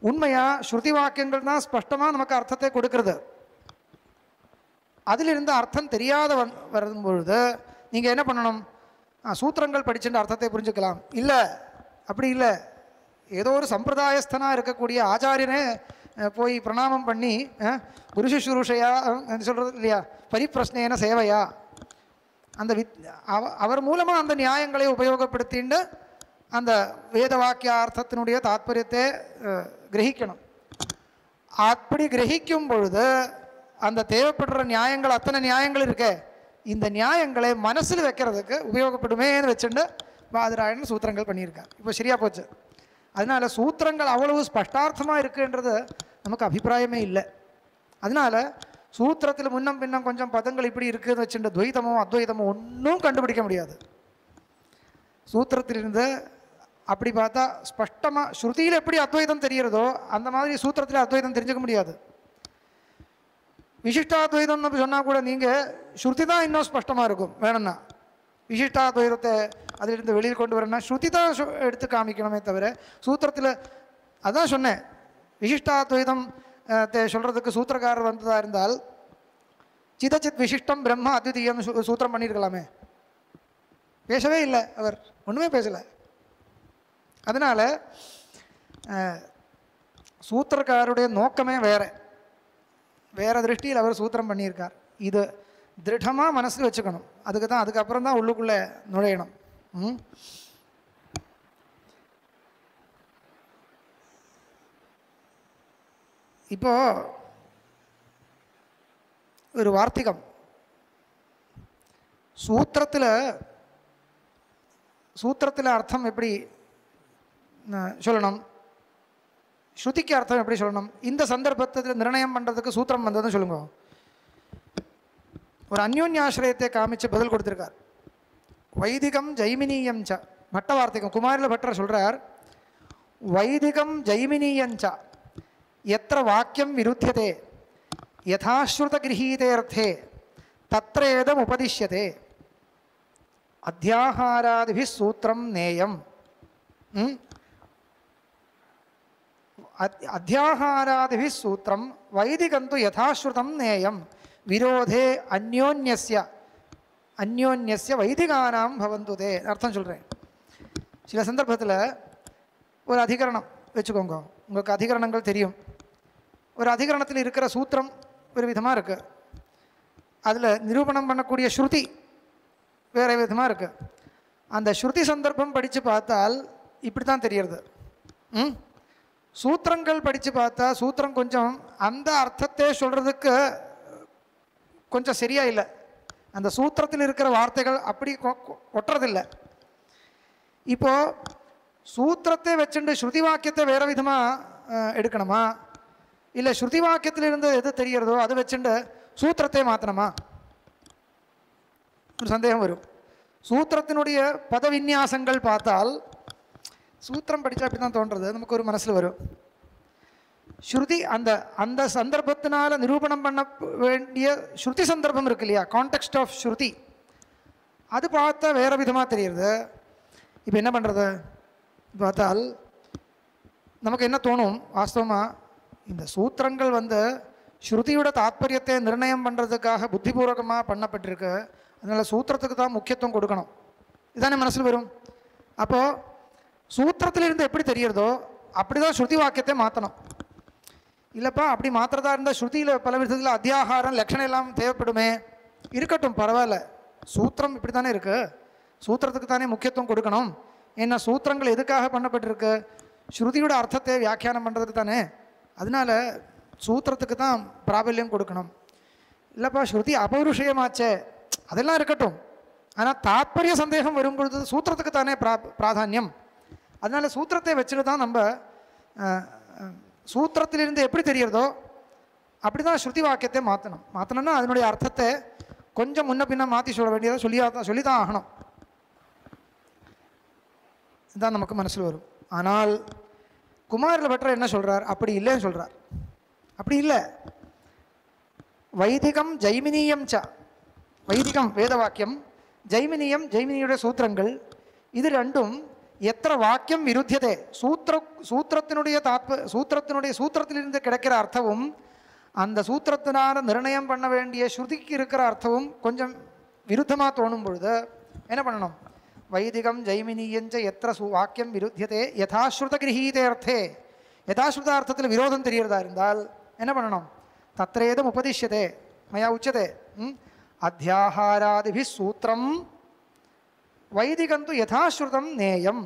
உண்மையாக ஸ்ருதி வாக்கியங்கள் தான் ஸ்பஷ்டமாக நமக்கு அர்த்தத்தை கொடுக்கறது. அதிலிருந்து அர்த்தம் தெரியாத வரும்பொழுது நீங்கள் என்ன பண்ணணும்? சூத்திரங்கள் படிச்சுட்டு அர்த்தத்தை புரிஞ்சுக்கலாம். இல்லை, அப்படி இல்லை. ஏதோ ஒரு சம்பிரதாயஸ்தனாக இருக்கக்கூடிய ஆச்சாரியனே போய் பிரணாமம் பண்ணி குரு சுஷ்ரூஷையா சொல்கிறது இல்லையா, பரிப்பிரஷ்னேன சேவையா, அந்த அவர் மூலமாக அந்த நியாயங்களை உபயோகப்படுத்திண்டு அந்த வேத வாக்கிய அர்த்தத்தினுடைய தாத்பரியத்தை கிரகிக்கணும். அப்படி கிரகிக்கும் பொழுது அந்த தேவைப்படுற நியாயங்கள், அத்தனை நியாயங்கள் இருக்கே, இந்த நியாயங்களை மனசில் வைக்கிறதுக்கு உபயோகப்படுமேன்னு வச்சுட்டு பாதராயணன் சூத்திரங்கள் பண்ணியிருக்கார். இப்போ சரியாக போச்சு. அதனால் சூத்திரங்கள் அவ்வளவு ஸ்பஷ்டார்த்தமாக இருக்குன்றது நமக்கு அபிப்பிராயமே இல்லை. அதனால் சூத்திரத்தில் முன்னம் பின்னம் கொஞ்சம் பதங்கள் இப்படி இருக்குதுன்னு வச்சுட்டு துவைதமோ அத்வைதமோ ஒன்றும் கண்டுபிடிக்க முடியாது. சூத்திரத்திலிருந்து அப்படி பார்த்தா ஸ்பஷ்டமாக ஸ்ருதியில் எப்படி அத்வைதம் தெரிகிறதோ அந்த மாதிரி சூத்திரத்தில் அத்வைதம் தெரிஞ்சுக்க முடியாது. விசிஷ்டாத்வைதம்னு சொன்னால் கூட நீங்கள் ஸ்ருதி தான் இன்னும் ஸ்பஷ்டமாக இருக்கும். வேணும்னா விசிஷ்டாத்வைதத்தை அதிலிருந்து வெளியில் கொண்டு வரணும்னா ஸ்ருதி தான் எடுத்து காமிக்கணுமே தவிர சூத்திரத்தில் அதான் சொன்னேன். விசிஷ்டாத்வைதம் சொல்கிறதுக்கு சூத்திரக்காரர் வந்ததாக இருந்தால் சிதச்சித் விசிஷ்டம் பிரம்ம அத்விதீயம் சூத்திரம் பண்ணியிருக்கலாமே. பேசவே இல்லை, அவர் ஒன்றுமே பேசலை. அதனால் சூத்திரக்காரருடைய நோக்கமே வேறு திருஷ்டியில் அவர் சூத்திரம் பண்ணியிருக்கார். இது திருடமாக மனசில் வச்சுக்கணும். அதுக்கு தான் அதுக்கப்புறம் தான் உள்ளுக்குள்ளே நுழையணும். இப்போது ஒரு வார்த்திகம் சூத்திரத்தில் அர்த்தம் எப்படி சொல்லணும், ஸ்ருதிக்கு அர்த்தம் எப்படி சொல்லணும், இந்த சந்தர்ப்பத்தில் நிர்ணயம் பண்ணுறதுக்கு சூத்திரம் வந்ததுன்னு சொல்லுங்க. ஒரு அந்யோன்யாசிரயத்தை காமிச்சு பதில் கொடுத்துருக்கார். வைதிகம் ஜைமினியம் ச பட்ட வார்த்திகம் குமாரில பட்டர் சொல்கிறார், வைதிகம் ஜைமினியஞ்ச எத்திர வாக்கியம் விருத்தியதே யதாஸ்ருத கிரஹீதேர்த்தே தத்ரேதம் உபதிஷ்யதே அத்தியாஹாராதிபிஸ் சூத்திரம் நேயம். அத்தியாஹாராதிபிஸ் சூத்திரம் வைதிகந்து யதாஸ்ருதம் நேயம் விரோதே அந்யோன்யஸ்ய வைதிகானாம் பவந்துதே. அர்த்தம் சொல்கிறேன். சில சந்தர்ப்பத்தில் ஒரு அதிகரணம் வச்சுக்கோங்க, உங்களுக்கு அதிகரணங்கள் தெரியும். ஒரு அதிகரணத்தில் இருக்கிற சூத்திரம் ஒரு விதமாக இருக்குது, அதில் நிரூபணம் பண்ணக்கூடிய ஸ்ருதி வேறு விதமாக இருக்குது. அந்த ஸ்ருதி சந்தர்ப்பம் படித்து பார்த்தால் இப்படி தான் தெரியறது. சூத்திரங்கள் படித்து பார்த்தா சூத்திரம் கொஞ்சம் அந்த அர்த்தத்தை சொல்கிறதுக்கு கொஞ்சம் சரியாக இல்லை. அந்த சூத்திரத்தில் இருக்கிற வார்த்தைகள் அப்படி ஒட்டுறதில்லை. இப்போது சூத்திரத்தை வச்சுட்டு ஸ்ருதி வாக்கியத்தை வேறு விதமாக எடுக்கணுமா, இல்லை ஸ்ருதி வாக்கியத்திலிருந்து எது தெரியறதோ அதை வச்சுட்டு சூத்திரத்தை மாற்றணுமா ஒரு சந்தேகம் வரும். சூத்திரத்தினுடைய பதவிநியாசங்கள் பார்த்தால் சூத்திரம் படித்தா அப்படி தான் தோன்றது, நமக்கு ஒரு மனசில் வரும். ஸ்ருதி அந்த அந்த சந்தர்ப்பத்தினால் நிரூபணம் பண்ண வேண்டிய ஸ்ருதி சந்தர்ப்பம் இருக்கு இல்லையா, கான்டெக்ஸ்ட் ஆஃப் ஸ்ருதி, அது பார்த்தா வேறு விதமாக தெரியுது. இப்போ என்ன பண்ணுறது பார்த்தால் நமக்கு என்ன தோணும், வாஸ்தவமாக இந்த சூத்திரங்கள் ஸ்ருதியோட தாத்பரியத்தை நிர்ணயம் பண்ணுறதுக்காக புத்திபூர்வகமாக பண்ணப்பட்டிருக்கு, அதனால் சூத்திரத்துக்கு தான் முக்கியத்துவம் கொடுக்கணும், இதுதானே மனசில் வரும். அப்போது சூத்திரத்திலிருந்து எப்படி தெரியறதோ அப்படி தான் ஸ்ருதி வாக்கியத்தை மாற்றணும். இல்லைப்பா அப்படி மாத்திரதா இருந்தால் ஸ்ருதியில் பல விதத்தில் அத்தியாகாரம் லட்சணம் எல்லாம் தேவைப்படுமே, இருக்கட்டும் பரவாயில்ல, சூத்திரம் இப்படி தானே இருக்குது, சூத்திரத்துக்கு தானே முக்கியத்துவம் கொடுக்கணும். ஏன்னா சூத்திரங்கள் எதுக்காக பண்ணப்பட்டிருக்கு, ஸ்ருதியோட அர்த்தத்தை வியாக்கியானம் பண்ணுறதுக்கு தானே, அதனால சூத்திரத்துக்கு தான் பிராபல்யம் கொடுக்கணும். இல்லைப்பா ஸ்ருதி அபௌருஷயமாச்சே, அதெல்லாம் இருக்கட்டும், ஆனால் தாத்பரிய சந்தேகம் வரும் பொழுது சூத்திரத்துக்கு தானே பிராதானியம். அதனால் சூத்திரத்தை வச்சுட்டு தான் நம்ம சூத்திரத்திலிருந்து எப்படி தெரியறதோ அப்படி தான் ஸ்ருதி வாக்கியத்தை மாற்றணும்னா அதனுடைய அர்த்தத்தை கொஞ்சம் முன்ன பின்ன மாற்றி சொல்ல வேண்டியதை சொல்லி தான் ஆகணும். இதுதான் நமக்கு மனசில் வரும். ஆனால் குமாரில் பட்டர் என்ன சொல்கிறார், அப்படி இல்லைன்னு சொல்கிறார். அப்படி இல்லை, வைதிகம் ஜைமினியம் ச, வைதிகம் வேத வாக்கியம், ஜைமினியம் ஜைமினியுடைய சூத்திரங்கள், இது ரெண்டும் எத்திர வாக்கியம் விருத்தியதே, சூத்திரத்திலிருந்து கிடைக்கிற அர்த்தமும் அந்த சூத்திரத்தினால நிர்ணயம் பண்ண வேண்டிய ஸ்ருதிக்கு இருக்கிற அர்த்தமும் கொஞ்சம் விருத்தமாக தோணும் பொழுது என்ன பண்ணணும், வைதிகம் ஜைமினியஞ்ச எத்திர வாக்கியம் விருத்தியதே யதாஸ்ருத கிரகீதே அர்த்தே, யதாஸ்ருத அர்த்தத்தில் விரோதம் தெரியறதா இருந்தால் என்ன பண்ணணும், தத்ரேதம் உபதிஷ்யதே மயா உச்சதே அத்தியாகாராதிபி சூத்திரம் வைதிகம் து யதாஸ்ருதம் நேயம்,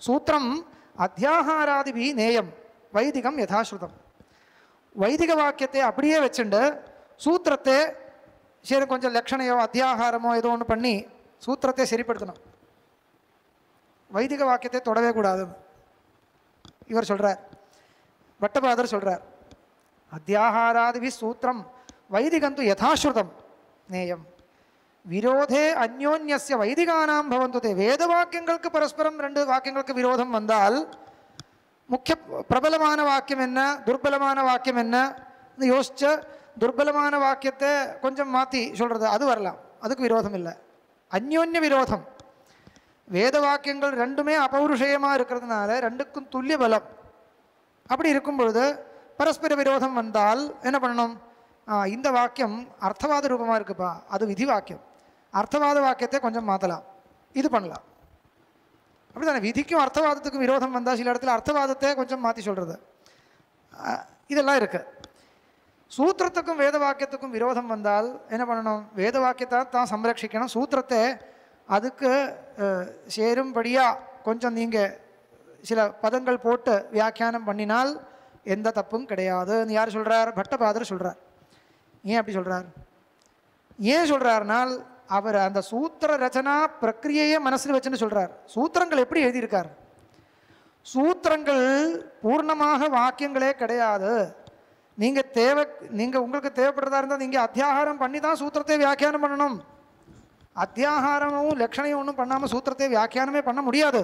சூத்திரம் அத்தியாகாராதிபி நேயம், வைதிகம் யதாஸ்ருதம். வைதிக வாக்கியத்தை அப்படியே வச்சுண்டு சூத்திரத்தை சரி கொஞ்சம் லட்சணையோ அத்தியாகாரமோ ஏதோ ஒன்று பண்ணி சூத்திரத்தை சரிப்படுத்தணும், வைதிக வாக்கியத்தை தொடவே கூடாது இவர் சொல்கிறார். பட்டபாதர் சொல்கிறார் அத்தியாகாராதிபி சூத்திரம் வைதிகம் து யதாஸ்ருதம் நேயம் விரோதே அந்யோன்யஸ்ய வைதிகானாம் பவந்துதே. வேத வாக்கியங்களுக்கு பரஸ்பரம் ரெண்டு வாக்கியங்களுக்கு விரோதம் வந்தால் முக்கிய பிரபலமான வாக்கியம் என்ன துர்பலமான வாக்கியம் என்ன யோசிச்ச துர்பலமான வாக்கியத்தை கொஞ்சம் மாற்றி சொல்கிறது அது வரலாம், அதுக்கு விரோதம் இல்லை. அந்யோன்ய விரோதம், வேத வாக்கியங்கள் ரெண்டுமே அபௌருஷயமாக இருக்கிறதுனால ரெண்டுக்கும் துல்லிய பலம், அப்படி இருக்கும் பொழுது பரஸ்பர விரோதம் வந்தால் என்ன பண்ணணும், இந்த வாக்கியம் அர்த்தவாத ரூபமாக இருக்குப்பா, அது விதி வாக்கியம், அர்த்தவாத வாக்கியத்தை கொஞ்சம் மாற்றலாம், இது பண்ணலாம். அப்படி தானே விதிக்கும் அர்த்தவாதத்துக்கும் விரோதம் வந்தால் சில இடத்துல அர்த்தவாதத்தை கொஞ்சம் மாற்றி சொல்கிறது, இதெல்லாம் இருக்குது. சூத்திரத்துக்கும் வேத வாக்கியத்துக்கும் விரோதம் வந்தால் என்ன பண்ணணும், வேத வாக்கியத்தை தான் சம்ரட்சிக்கணும், சூத்திரத்தை அதுக்கு சேரும்படியாக கொஞ்சம் நீங்கள் சில பதங்கள் போட்டு வியாக்கியானம் பண்ணினால் எந்த தப்பும் கிடையாது. யார் சொல்கிறார், பட்டபாதர் சொல்கிறார். ஏன் அப்படி சொல்கிறார், ஏன் சொல்கிறார்னால் அவர் அந்த சூத்திர ரச்சனா பிரக்கிரியையே மனசில் வச்சுன்னு சொல்கிறார். சூத்திரங்கள் எப்படி எழுதியிருக்கார், சூத்திரங்கள் பூர்ணமாக வாக்கியங்களே கிடையாது, நீங்கள் உங்களுக்கு தேவைப்படுறதா இருந்தால் நீங்கள் அத்தியாகாரம் பண்ணி தான் சூத்திரத்தை வியாக்கியானம் பண்ணணும், அத்தியாகாரமும் லட்சணையும் ஒன்றும் பண்ணாமல் சூத்திரத்தை வியாக்கியானமே பண்ண முடியாது.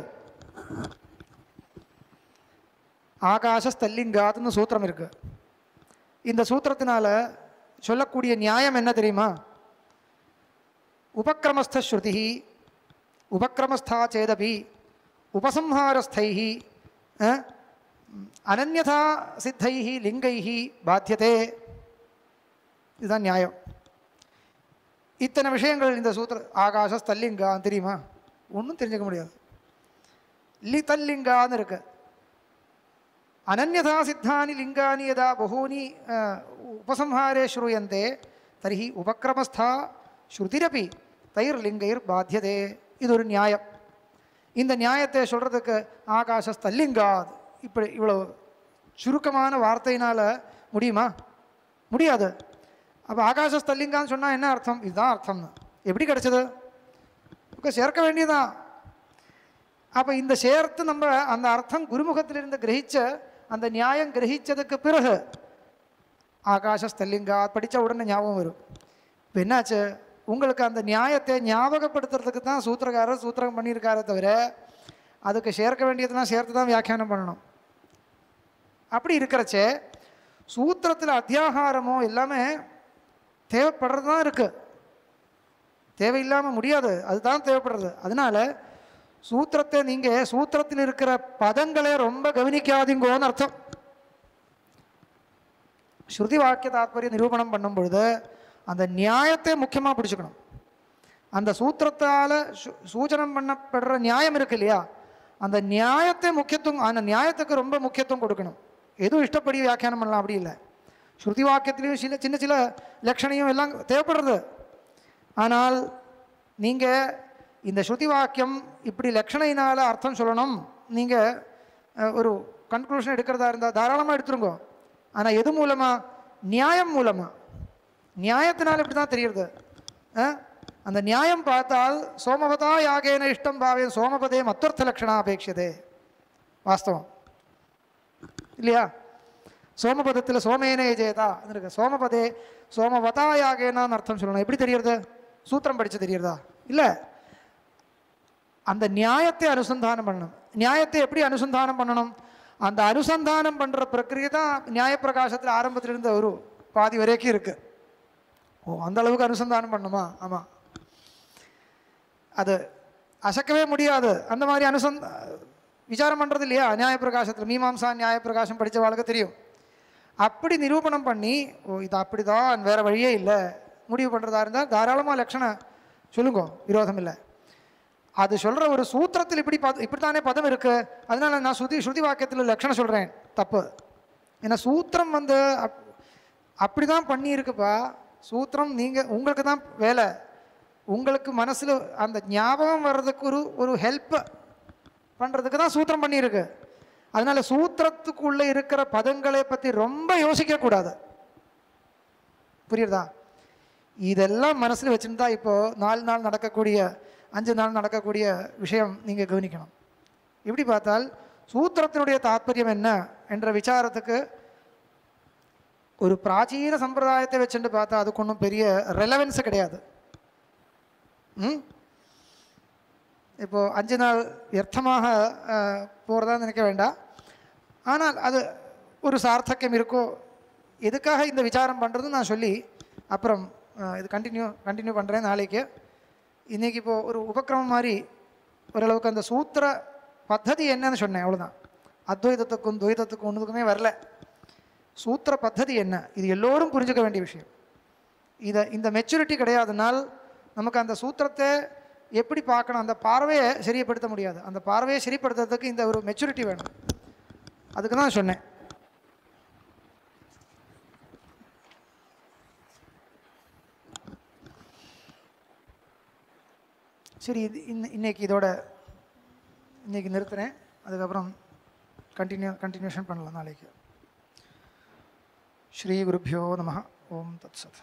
ஆகாசஸ்தல்லிங்காத்னு சூத்திரம் இருக்குது. இந்த சூத்திரத்தினால சொல்லக்கூடிய நியாயம் என்ன தெரியுமா, உபக்கிரமஸ்த ஸ்ருதி உபக்கிரமஸ்தா சேதபி உபசம்ஹாரஸ்தை அனன்யதா சித்தை லிங்கை பாத்தியதே, இதுதான் நியாயம். இத்தனை விஷயங்கள் இந்த சூத்திர ஆகாசஸ்தல்லிங்கா தெரியுமா, ஒன்றும் தெரிஞ்சுக்க முடியாது. தல்லிங்கான்னு இருக்கு. அனன்யதா சித்தானி லிங்கானி யதா பகூனி உபசம்ஹாரே ஸ்ரூயந்தே தர்ஹி உபக்ரமஸ்தா ஸ்ருதிரபி தைர் லிங்கைர் பாத்தியதே. இது ஒரு நியாயம். இந்த நியாயத்தை சொல்கிறதுக்கு ஆகாசஸ்தல்லிங்காத் இப்படி இவ்வளோ சுருக்கமான வார்த்தையினால் முடியுமா? முடியாது. அப்போ ஆகாசஸ்தல்லிங்கான்னு சொன்னால் என்ன அர்த்தம்? இதுதான் அர்த்தம்னு எப்படி கிடச்சது? சேர்க்க வேண்டியதான். அப்போ இந்த சேர்த்து நம்ம அந்த அர்த்தம் குருமுகத்திலிருந்து கிரகிச்ச அந்த நியாயம் கிரகிச்சதுக்கு பிறகு ஆகாசஸ்தல்லிங்காத் படித்த உடனே ஞாபகம் வரும். இப்போ என்னாச்சு, உங்களுக்கு அந்த நியாயத்தை ஞாபகப்படுத்துறதுக்கு தான் சூத்திரக்காரர் சூத்திரம் பண்ணியிருக்காரே தவிர அதுக்கு சேர்க்க வேண்டியதுலாம் சேர்த்து தான் வியாக்கியானம் பண்ணணும். அப்படி இருக்கிறச்சே சூத்திரத்தில் அத்தியாகாரமோ எல்லாமே தேவைப்படுறது தான் இருக்குது, தேவையில்லாமல் முடியாது, அதுதான் தேவைப்படுறது. அதனால சூத்திரத்தை நீங்கள் சூத்திரத்தில் இருக்கிற பதங்களை ரொம்ப கவனிக்காதீங்கோன்னு அர்த்தம். ஸ்ருதி வாக்கிய தாத்பரிய நிரூபணம் பண்ணும் பொழுது அந்த நியாயத்தை முக்கியமாக பிடிச்சிக்கணும். அந்த சூத்திரத்தால் சூச்சனம் பண்ணப்படுற நியாயம் இருக்கு இல்லையா, அந்த நியாயத்தை முக்கியத்துவம், அந்த நியாயத்துக்கு ரொம்ப முக்கியத்துவம் கொடுக்கணும். எதுவும் இஷ்டப்படி வியாக்கியானம் பண்ணலாம் அப்படி இல்லை. ஸ்ருதி வாக்கியத்திலையும் சின்ன சின்ன லட்சணையும் எல்லாம் தேவைப்படுறது. ஆனால் நீங்கள் இந்த ஸ்ருதி வாக்கியம் இப்படி லட்சணையினால் அர்த்தம் சொல்லணும், நீங்கள் ஒரு கன்க்ளூஷன் எடுக்கிறதா இருந்தால் தாராளமாக எடுத்துருங்கோ. ஆனால் எது மூலமாக? நியாயம் மூலமாக. நியாயத்தினால் இப்படி தான் தெரியுது. அந்த நியாயம் பார்த்தால் சோமபதா யாகேன இஷ்டம் பாவேன் சோமபதே மத்வர்த்த லட்சணா அபேட்சதே. வாஸ்தவம் இல்லையா? சோமபதத்தில் சோமேனே ஜெயதா இருக்கு, சோமபதே சோமபதா யாகேனான்னு அர்த்தம் சொல்லணும். எப்படி தெரியறது? சூத்திரம் படித்து தெரியறதா? இல்லை, அந்த நியாயத்தை அனுசந்தானம் பண்ணணும். நியாயத்தை எப்படி அனுசந்தானம் பண்ணணும்? அந்த அனுசந்தானம் பண்ணுற பிரக்கிரியை தான் நியாயப்பிரகாசத்தில் ஆரம்பத்தில் இருந்த ஒரு பாதி வரைக்கும் இருக்குது. ஓ, அந்த அளவுக்கு அனுசந்தானம் பண்ணணுமா? ஆமாம், அது அசக்கவே முடியாது. அந்த மாதிரி விசாரம் பண்ணுறது இல்லையா நியாயப்பிரகாசத்தில்? மீமாம்சா நியாயப்பிரகாசம் படித்த வாழ்க்கை தெரியும். அப்படி நிரூபணம் பண்ணி ஓ இது அப்படி தான், வேறு வழியே இல்லை முடிவு பண்ணுறதா இருந்தால் தாராளமாக லட்சணம் சொல்லுங்க, விரோதம் இல்லை. அது சொல்கிற ஒரு சூத்திரத்தில் இப்படித்தானே பதம் இருக்குது, அதனால் நான் ஸ்ருதி வாக்கியத்தில் லட்சணம் சொல்கிறேன், தப்பு. ஏன்னா சூத்திரம் அப்படி தான் பண்ணியிருக்குப்பா. சூத்திரம் நீங்கள் உங்களுக்கு தான் வேலை, உங்களுக்கு மனசில் அந்த ஞாபகம் வர்றதுக்கு ஒரு ஹெல்ப் பண்ணுறதுக்கு தான் சூத்திரம் பண்ணியிருக்கு. அதனால் சூத்திரத்துக்குள்ளே இருக்கிற பதங்களை பற்றி ரொம்ப யோசிக்கக்கூடாது. புரியுறதா? இதெல்லாம் மனசில் வச்சுருந்தா இப்போது 4 நாள் நடக்கக்கூடிய 5 நாள் நடக்கக்கூடிய விஷயம் நீங்கள் கவனிக்கணும். இப்படி பார்த்தால் சூத்திரத்தினுடைய தாத்பரியம் என்ன என்ற விசாரத்துக்கு ஒரு பிராச்சீன சம்பிரதாயத்தை வச்சுட்டு பார்த்தா அதுக்கு ஒன்றும் பெரிய ரெலவென்ஸு கிடையாது. இப்போது 5 நாள் வியர்த்தமாக போகிறதா நினைக்க வேண்டாம். ஆனால் அது ஒரு சார்த்தக்கியம் இருக்கோ, எதுக்காக இந்த விசாரம் பண்ணுறதுன்னு நான் சொல்லி அப்புறம் இது கண்டினியூ பண்ணுறேன் நாளைக்கு. இன்றைக்கி இப்போது ஒரு உபக்கிரமம் மாதிரி ஓரளவுக்கு அந்த சூத்திர பத்ததி என்னன்னு சொன்னேன், அவ்வளோதான். அத்வைதத்துக்கும் துவைதத்துக்கும் ஒன்றுக்குமே வரல. சூத்திர பத்ததி என்ன, இது எல்லோரும் புரிஞ்சுக்க வேண்டிய விஷயம். இந்த மெச்சூரிட்டி கிடையாதுனால் நமக்கு அந்த சூத்திரத்தை எப்படி பார்க்கணும், அந்த பார்வையை சரியப்படுத்த முடியாது. அந்த பார்வையை சரிப்படுத்துறதுக்கு இந்த ஒரு மெச்சூரிட்டி வேணும். அதுக்கு தான் சொன்னேன். சரி, இன்னைக்கு இன்னைக்கு நிறுத்துகிறேன். அதுக்கப்புறம் கண்டினியூஷன் பண்ணலாம் நாளைக்கு. ஸ்ரீ குருப்யோ நமः. ஓம் தத்சத்.